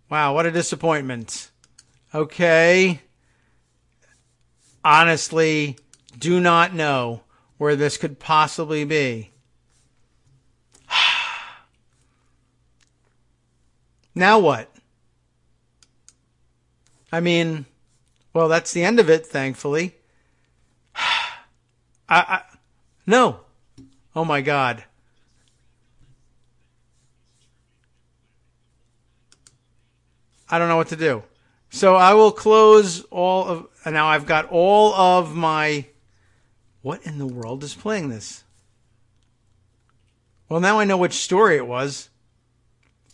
Wow, what a disappointment. Okay. Honestly, do not know where this could possibly be. Now what? I mean, well, that's the end of it, thankfully. No. Oh my God. I don't know what to do. So I will close all of, and now I've got all of my, what in the world is playing this? Well, now I know which story it was,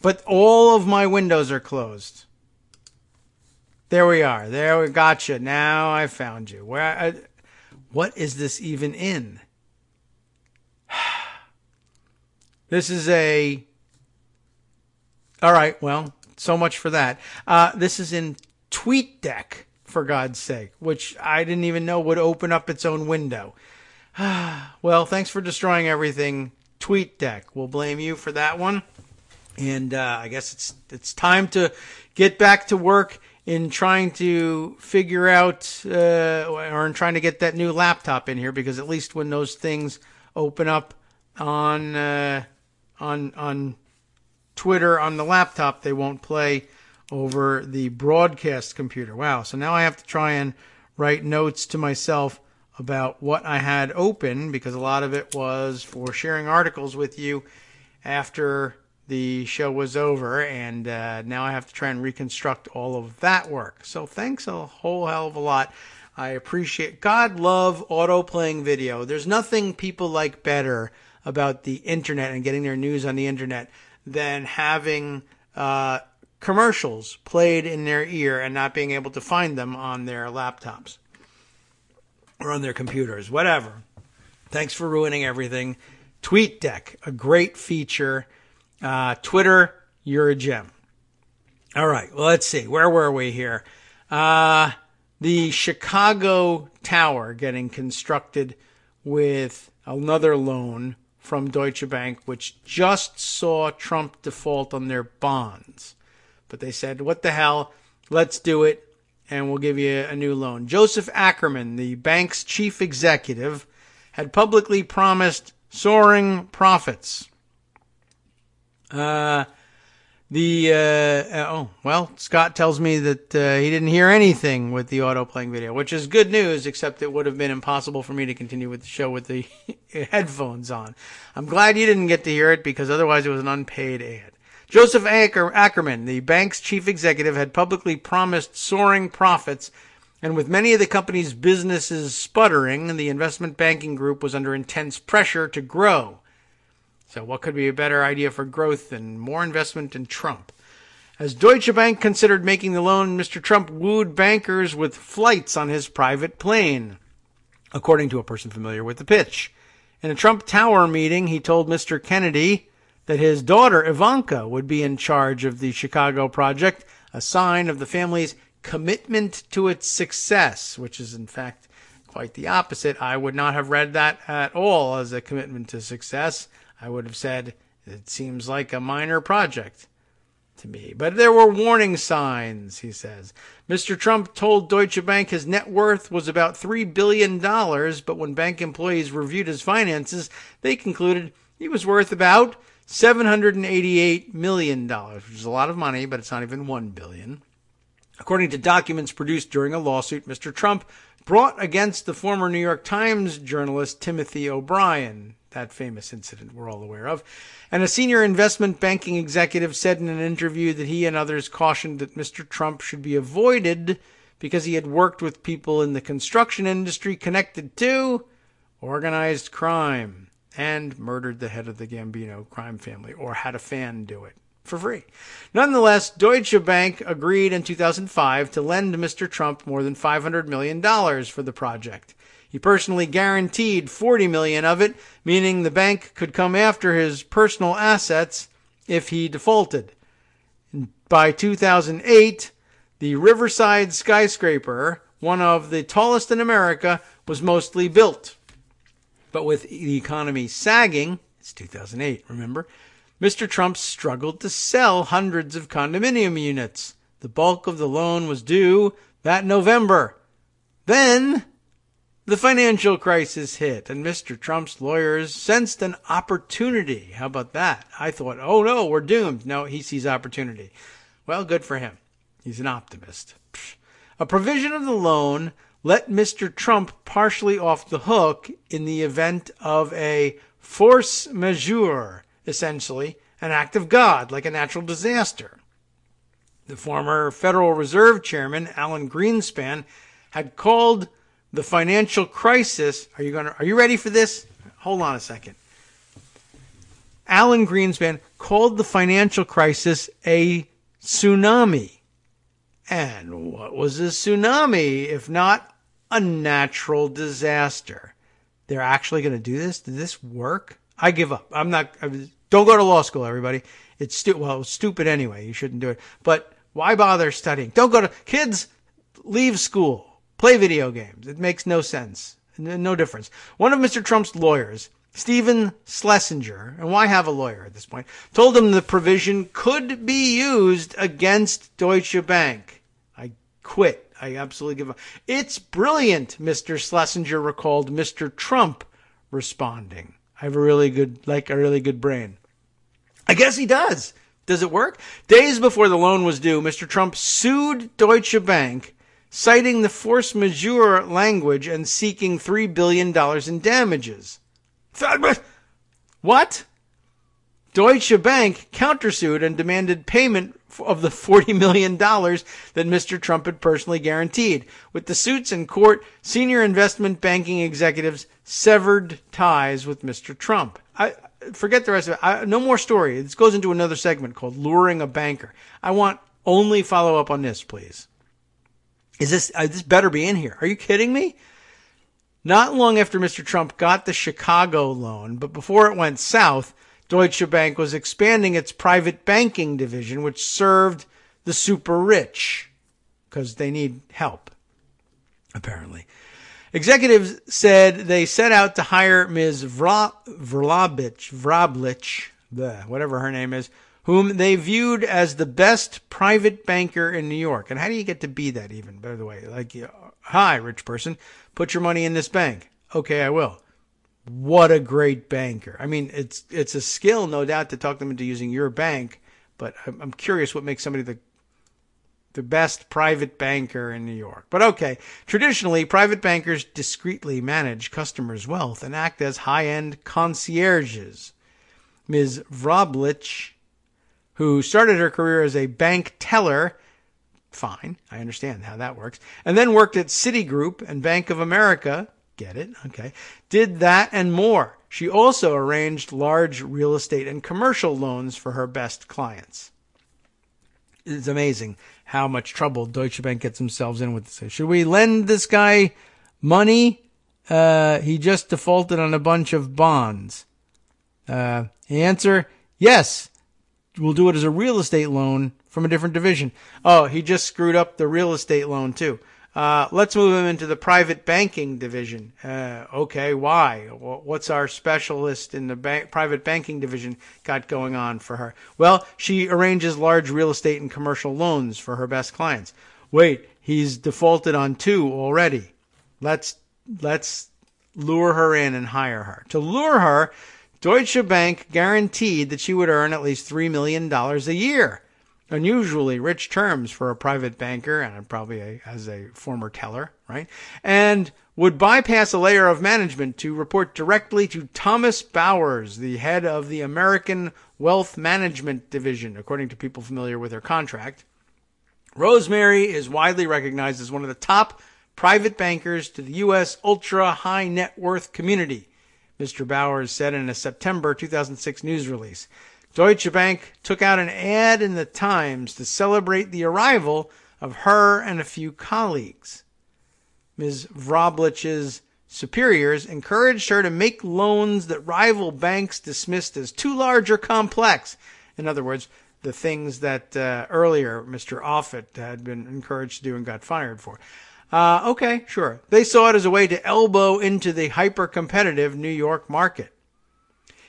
but all of my windows are closed. There we are. There we gotcha. Now I found you. What is this even in? This is all right, well, so much for that. This is in TweetDeck, for God's sake, which I didn't even know would open up its own window. Well, thanks for destroying everything, TweetDeck. We'll blame you for that one. And I guess it's time to get back to work in trying to figure out or in trying to get that new laptop in here, because at least when those things open up on Twitter on the laptop, they won't play over the broadcast computer. Wow. So now I have to try and write notes to myself about what I had open, because a lot of it was for sharing articles with you after the show was over, and now I have to try and reconstruct all of that work. So thanks a whole hell of a lot. I appreciate. God love auto-playing video. There's nothing people like better about the internet and getting their news on the internet than having commercials played in their ear and not being able to find them on their laptops or on their computers, whatever. Thanks for ruining everything. TweetDeck, a great feature. Twitter, you're a gem. All right, well, let's see. Where were we here? The Chicago Tower getting constructed with another loan from Deutsche Bank, which just saw Trump default on their bonds. But they said, what the hell, let's do it, and we'll give you a new loan. Joseph Ackerman, the bank's chief executive, had publicly promised soaring profits. Scott tells me that he didn't hear anything with the auto-playing video, which is good news, except it would have been impossible for me to continue with the show with the headphones on. I'm glad you didn't get to hear it, because otherwise it was an unpaid ad. Joseph Ackerman, the bank's chief executive, had publicly promised soaring profits, and with many of the company's businesses sputtering, the investment banking group was under intense pressure to grow. So what could be a better idea for growth than more investment in Trump? As Deutsche Bank considered making the loan, Mr. Trump wooed bankers with flights on his private plane, according to a person familiar with the pitch. In a Trump Tower meeting, he told Mr. Kennedy that his daughter, Ivanka, would be in charge of the Chicago project, a sign of the family's commitment to its success, which is, in fact, quite the opposite. I would not have read that at all as a commitment to success. I would have said, it seems like a minor project to me. But there were warning signs, he says. Mr. Trump told Deutsche Bank his net worth was about $3 billion, but when bank employees reviewed his finances, they concluded he was worth about $788 million, which is a lot of money, but it's not even $1 billion. According to documents produced during a lawsuit Mr. Trump brought against the former New York Times journalist Timothy O'Brien, that famous incident we're all aware of, and a senior investment banking executive said in an interview that he and others cautioned that Mr. Trump should be avoided because he had worked with people in the construction industry connected to organized crime and murdered the head of the Gambino crime family, or had a fan do it for free. Nonetheless, Deutsche Bank agreed in 2005 to lend Mr. Trump more than $500 million for the project. He personally guaranteed $40 million of it, meaning the bank could come after his personal assets if he defaulted. By 2008, the Riverside skyscraper, one of the tallest in America, was mostly built. But with the economy sagging, it's 2008, remember, Mr. Trump struggled to sell hundreds of condominium units. The bulk of the loan was due that November. Then The financial crisis hit, and Mr. Trump's lawyers sensed an opportunity. How about that? I thought, oh no, we're doomed. No, he sees opportunity. Well, good for him. He's an optimist. A provision of the loan let Mr. Trump partially off the hook in the event of a force majeure, essentially an act of God, like a natural disaster. The former Federal Reserve Chairman, Alan Greenspan, had called the financial crisis. Are you ready for this? Hold on a second. Alan Greenspan called the financial crisis a tsunami. And what was a tsunami if not a natural disaster? They're actually going to do this? Did this work? I give up. Don't go to law school, everybody. It's stupid anyway. You shouldn't do it. But why bother studying? Don't go to kids. Leave school. Play video games. It makes no sense. No difference. One of Mr. Trump's lawyers, Stephen Schlesinger, and why have a lawyer at this point, told him the provision could be used against Deutsche Bank. I quit. I absolutely give up. It's brilliant, Mr. Schlesinger recalled Mr. Trump responding. I have a really good brain. I guess he does. Does it work? Days before the loan was due, Mr. Trump sued Deutsche Bank, citing the force majeure language and seeking $3 billion in damages. What? Deutsche Bank countersued and demanded payment of the $40 million that Mr. Trump had personally guaranteed. With the suits in court, senior investment banking executives severed ties with Mr. Trump. Forget the rest of it. No more story. This goes into another segment called Luring a Banker. I want only follow up on this, please. This better be in here. Are you kidding me? Not long after Mr. Trump got the Chicago loan, but before it went south, Deutsche Bank was expanding its private banking division, which served the super rich because they need help, apparently. Executives said they set out to hire Ms. Vrablich, whatever her name is, whom they viewed as the best private banker in New York. And how do you get to be that even, by the way? Like, hi, rich person, put your money in this bank. Okay, I will. What a great banker. I mean, it's a skill, no doubt, to talk them into using your bank, but I'm curious what makes somebody the best private banker in New York. But okay, traditionally, private bankers discreetly manage customers' wealth and act as high-end concierges. Ms. Vrablich, who started her career as a bank teller, fine, I understand how that works, and then worked at Citigroup and Bank of America, get it? Okay. Did that and more. She also arranged large real estate and commercial loans for her best clients. It's amazing how much trouble Deutsche Bank gets themselves in with this. Should we lend this guy money? He just defaulted on a bunch of bonds. The answer, yes. We'll do it as a real estate loan from a different division. Oh, he just screwed up the real estate loan too. Let's move him into the private banking division. Okay, why? What's our specialist in the private banking division got going on for her? Well, she arranges large real estate and commercial loans for her best clients. Wait, he's defaulted on 2 already. Let's lure her in and hire her. To lure her, Deutsche Bank guaranteed that she would earn at least $3 million a year. Unusually rich terms for a private banker, and probably as a former teller, right? And would bypass a layer of management to report directly to Thomas Bowers, the head of the American Wealth Management Division, according to people familiar with her contract. Rosemary is widely recognized as one of the top private bankers to the U.S. ultra-high net worth community, Mr. Bowers said in a September 2006 news release. Deutsche Bank took out an ad in the Times to celebrate the arrival of her and a few colleagues. Ms. Vrablich's superiors encouraged her to make loans that rival banks dismissed as too large or complex. In other words, the things that earlier Mr. Offit had been encouraged to do and got fired for. Okay, sure. They saw it as a way to elbow into the hyper-competitive New York market.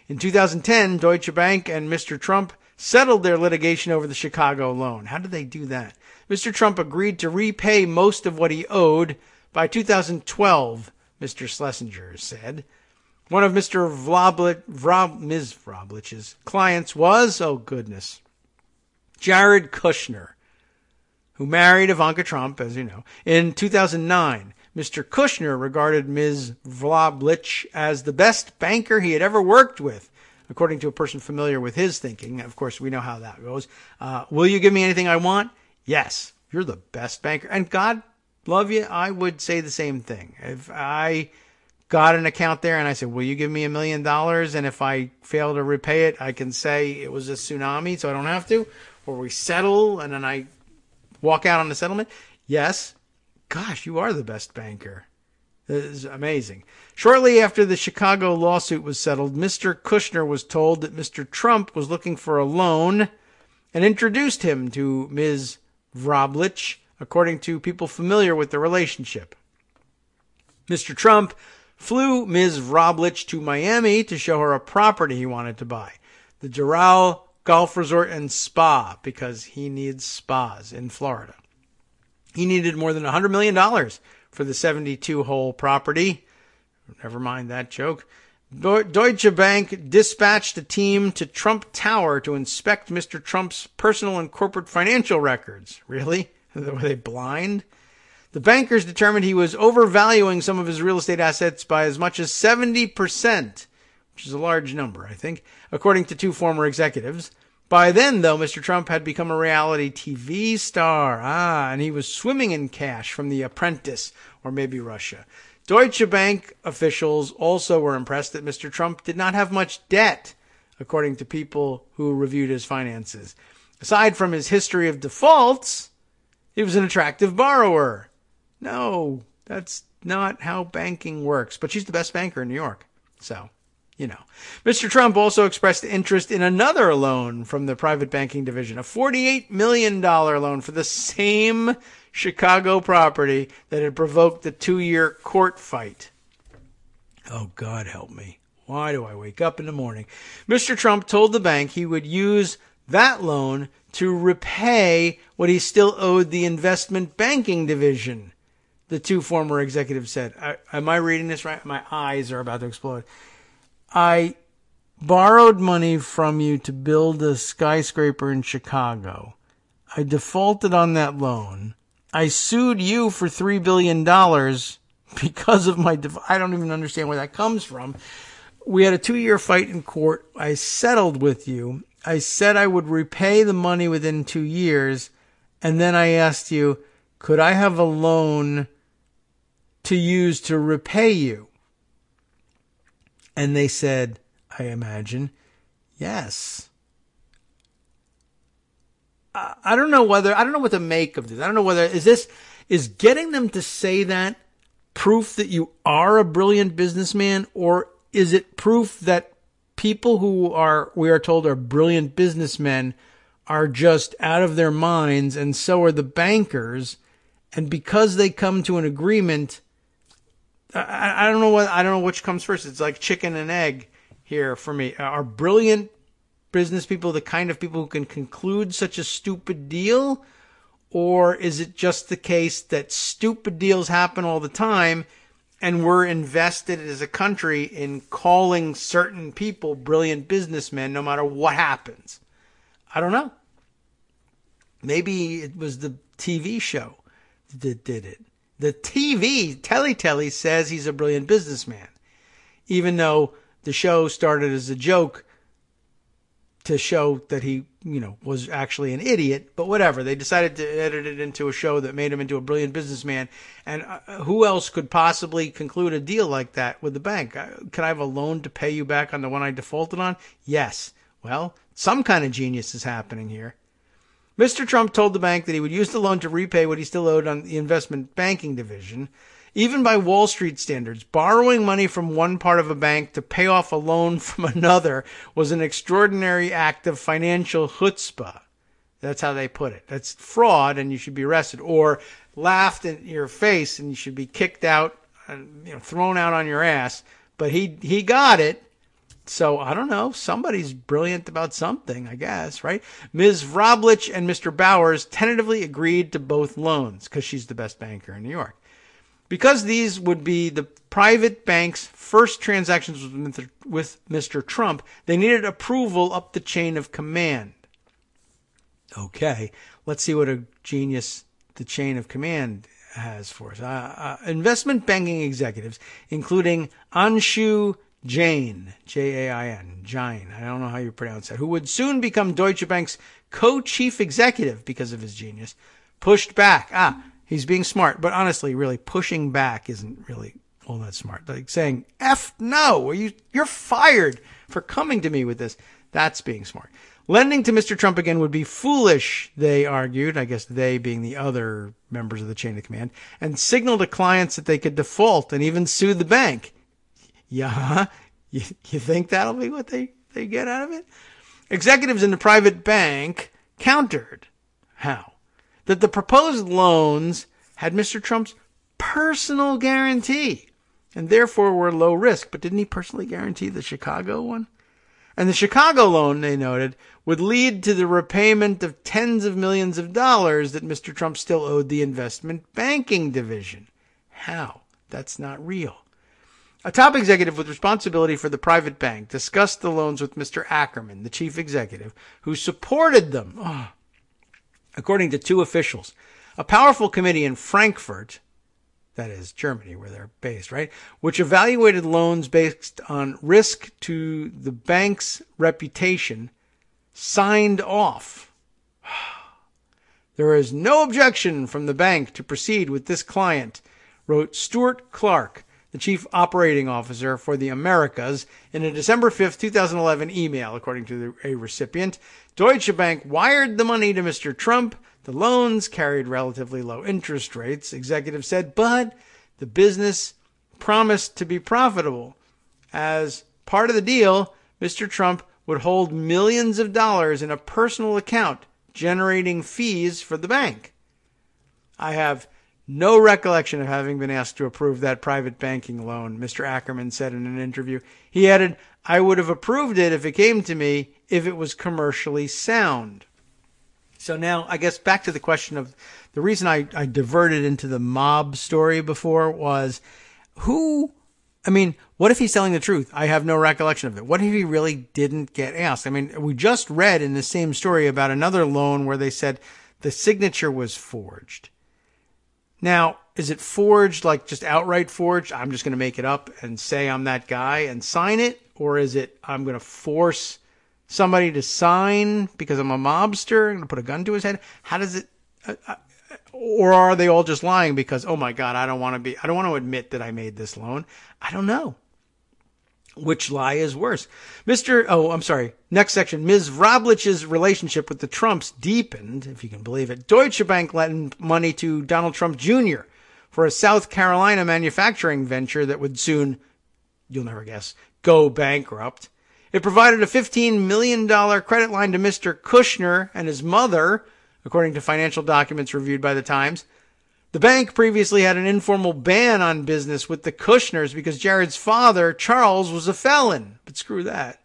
In 2010, Deutsche Bank and Mr. Trump settled their litigation over the Chicago loan. How did they do that? Mr. Trump agreed to repay most of what he owed by 2012, Mr. Schlesinger said. One of Ms. Vrablich's clients was, oh goodness, Jared Kushner, who married Ivanka Trump, as you know, in 2009. Mr. Kushner regarded Ms. Vrablich as the best banker he had ever worked with, according to a person familiar with his thinking. Of course, we know how that goes. Will you give me anything I want? Yes, you're the best banker. And God love you, I would say the same thing. If I got an account there and I said, will you give me $1 million? And if I fail to repay it, I can say it was a tsunami, so I don't have to. Or we settle and then I walk out on the settlement. Yes. Gosh, you are the best banker. This is amazing. Shortly after the Chicago lawsuit was settled, Mr. Kushner was told that Mr. Trump was looking for a loan and introduced him to Ms. Vrablich, according to people familiar with the relationship. Mr. Trump flew Ms. Vrablich to Miami to show her a property he wanted to buy, the Doral Golf Resort and Spa, because he needs spas in Florida. He needed more than $100 million for the 72-hole property. Never mind that joke. Deutsche Bank dispatched a team to Trump Tower to inspect Mr. Trump's personal and corporate financial records. Really? Were they blind? The bankers determined he was overvaluing some of his real estate assets by as much as 70%, which is a large number, I think, according to two former executives. By then, though, Mr. Trump had become a reality TV star. And he was swimming in cash from The Apprentice, or maybe Russia. Deutsche Bank officials also were impressed that Mr. Trump did not have much debt, according to people who reviewed his finances. Aside from his history of defaults, he was an attractive borrower. No, that's not how banking works. But she's the best banker in New York. So, you know. Mr. Trump also expressed interest in another loan from the private banking division, a $48 million loan for the same Chicago property that had provoked the 2-year court fight. Oh, God help me. Why do I wake up in the morning? Mr. Trump told the bank he would use that loan to repay what he still owed the investment banking division, the two former executives said. Am I reading this right? My eyes are about to explode. I borrowed money from you to build a skyscraper in Chicago. I defaulted on that loan. I sued you for $3 billion because of my I don't even understand where that comes from. We had a 2-year fight in court. I settled with you. I said I would repay the money within 2 years. And then I asked you, could I have a loan to use to repay you? And they said, I imagine, yes. I don't know what to make of this. I don't know whether is getting them to say that proof that you are a brilliant businessman, or is it proof that people who we are told are brilliant businessmen are just out of their minds, and so are the bankers, and because they come to an agreement, I don't know which comes first. It's like chicken and egg here for me. Are brilliant business people the kind of people who can conclude such a stupid deal? Or is it just the case that stupid deals happen all the time and we're invested as a country in calling certain people brilliant businessmen no matter what happens? I don't know. Maybe it was the TV show that did it. The TV, Telly says he's a brilliant businessman, even though the show started as a joke to show that he, was actually an idiot. But whatever, they decided to edit it into a show that made him into a brilliant businessman. And who else could possibly conclude a deal like that with the bank? Can I have a loan to pay you back on the one I defaulted on? Yes. Well, some kind of genius is happening here. Mr. Trump told the bank that he would use the loan to repay what he still owed on the investment banking division. Even by Wall Street standards, borrowing money from one part of a bank to pay off a loan from another was an extraordinary act of financial chutzpah. That's how they put it. That's fraud, and you should be arrested. Or laughed in your face, and you should be kicked out and thrown out on your ass. But he got it. So, I don't know, somebody's brilliant about something, I guess, right? Ms. Vrablich and Mr. Bowers tentatively agreed to both loans because she's the best banker in New York. Because these would be the private bank's first transactions with Mr. Trump, they needed approval up the chain of command. Okay, let's see what a genius the chain of command has for us. Investment banking executives, including Anshu Jain, Jain, Jain, I don't know how you pronounce that, who would soon become Deutsche Bank's co-chief executive because of his genius, pushed back. He's being smart, but honestly, really pushing back isn't really all that smart. Like saying, F no, you're fired for coming to me with this. That's being smart. Lending to Mr. Trump again would be foolish, they argued, I guess they being the other members of the chain of command, and signaled to clients that they could default and even sue the bank. Yeah, you think that'll be what they get out of it? Executives in the private bank countered. How? That the proposed loans had Mr. Trump's personal guarantee and therefore were low risk. But didn't he personally guarantee the Chicago one? And the Chicago loan, they noted, would lead to the repayment of tens of millions of dollars that Mr. Trump still owed the investment banking division. How? That's not real. A top executive with responsibility for the private bank discussed the loans with Mr. Ackerman, the chief executive, who supported them. According to two officials, a powerful committee in Frankfurt, that is Germany where they're based, right, which evaluated loans based on risk to the bank's reputation, signed off. There is no objection from the bank to proceed with this client, wrote Stuart Clark, the chief operating officer for the Americas, in a December 5th, 2011 email, according to a recipient. Deutsche Bank wired the money to Mr. Trump. The loans carried relatively low interest rates, executives said, but the business promised to be profitable. As part of the deal, Mr. Trump would hold millions of dollars in a personal account, generating fees for the bank. I have no recollection of having been asked to approve that private banking loan, Mr. Ackerman said in an interview. He added, I would have approved it if it came to me, if it was commercially sound. So now, I guess back to the question of the reason I diverted into the mob story before was what if he's telling the truth? I have no recollection of it. What if he really didn't get asked? I mean, we just read in the same story about another loan where they said the signature was forged. Now, is it forged, like just outright forged? I'm just going to make it up and say I'm that guy and sign it? Or is it I'm going to force somebody to sign because I'm a mobster? I'm going to put a gun to his head? How does it... or are they all just lying because, oh my God, I don't want to admit that I made this loan? I don't know. Which lie is worse? Next section. Ms. Vrablich's relationship with the Trumps deepened, if you can believe it. Deutsche Bank lent money to Donald Trump Jr. for a South Carolina manufacturing venture that would soon, you'll never guess, go bankrupt. It provided a $15 million credit line to Mr. Kushner and his mother, according to financial documents reviewed by the Times. The bank previously had an informal ban on business with the Kushners because Jared's father, Charles, was a felon. But screw that.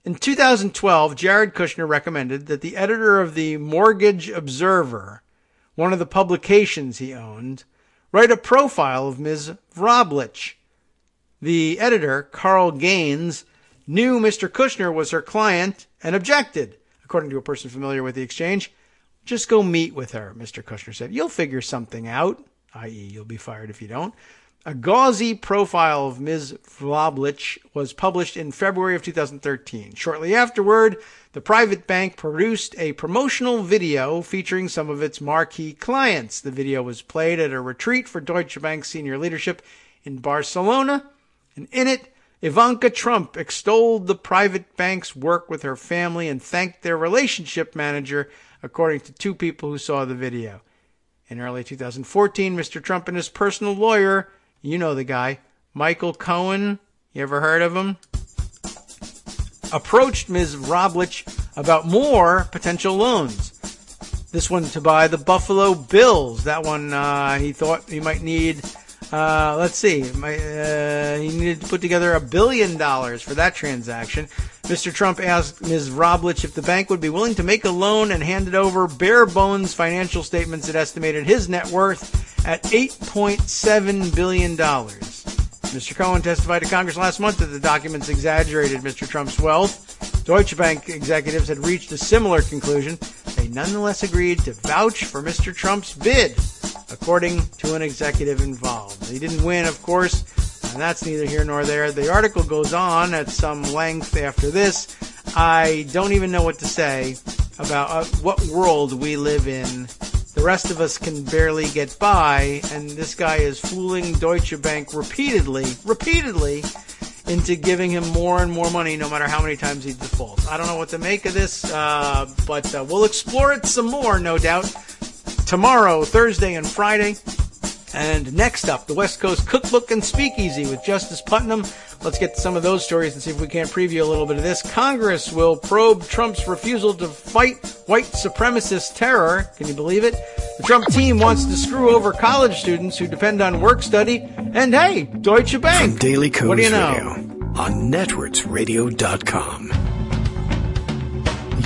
In 2012, Jared Kushner recommended that the editor of the Mortgage Observer, one of the publications he owned, write a profile of Ms. Vrablich. The editor, Carl Gaines, knew Mr. Kushner was her client and objected, according to a person familiar with the exchange. Just go meet with her, Mr. Kushner said. You'll figure something out, i.e. you'll be fired if you don't. A gauzy profile of Ms. Vrablich was published in February of 2013. Shortly afterward, the private bank produced a promotional video featuring some of its marquee clients. The video was played at a retreat for Deutsche Bank senior leadership in Barcelona, and in it, Ivanka Trump extolled the private bank's work with her family and thanked their relationship manager, according to two people who saw the video. In early 2014, Mr. Trump and his personal lawyer, you know the guy, Michael Cohen, you ever heard of him? Approached Ms. Vrablich about more potential loans. This one to buy the Buffalo Bills. That one he thought he might need... he needed to put together $1 billion for that transaction. Mr. Trump asked Ms. Vrablich if the bank would be willing to make a loan and handed over bare bones financial statements that estimated his net worth at $8.7 billion. Mr. Cohen testified to Congress last month that the documents exaggerated Mr. Trump's wealth. Deutsche Bank executives had reached a similar conclusion. They nonetheless agreed to vouch for Mr. Trump's bid, according to an executive involved. He didn't win, of course, and that's neither here nor there. The article goes on at some length after this. I don't even know what to say about what world we live in. The rest of us can barely get by, and this guy is fooling Deutsche Bank repeatedly, into giving him more and more money no matter how many times he defaults. I don't know what to make of this, but we'll explore it some more, no doubt, tomorrow, Thursday, and Friday. And next up, the West Coast Cookbook and Speakeasy with Justice Putnam. Let's get to some of those stories and see if we can't preview a little bit of this. Congress will probe Trump's refusal to fight white supremacist terror. Can you believe it? The Trump team wants to screw over college students who depend on work study. And hey, Deutsche Bank. From Daily Kos what do you know? Radio on networksradio.com.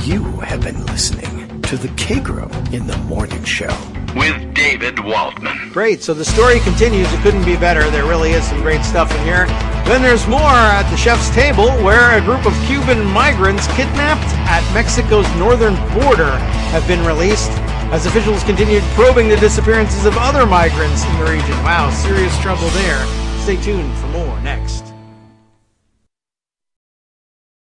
You have been listening to the Kagro in the Morning Show with David Waldman. Great. So the story continues. It couldn't be better. There really is some great stuff in here. Then there's more at the chef's table, where a group of Cuban migrants kidnapped at Mexico's northern border have been released as officials continued probing the disappearances of other migrants in the region. Wow, serious trouble there. Stay tuned for more next.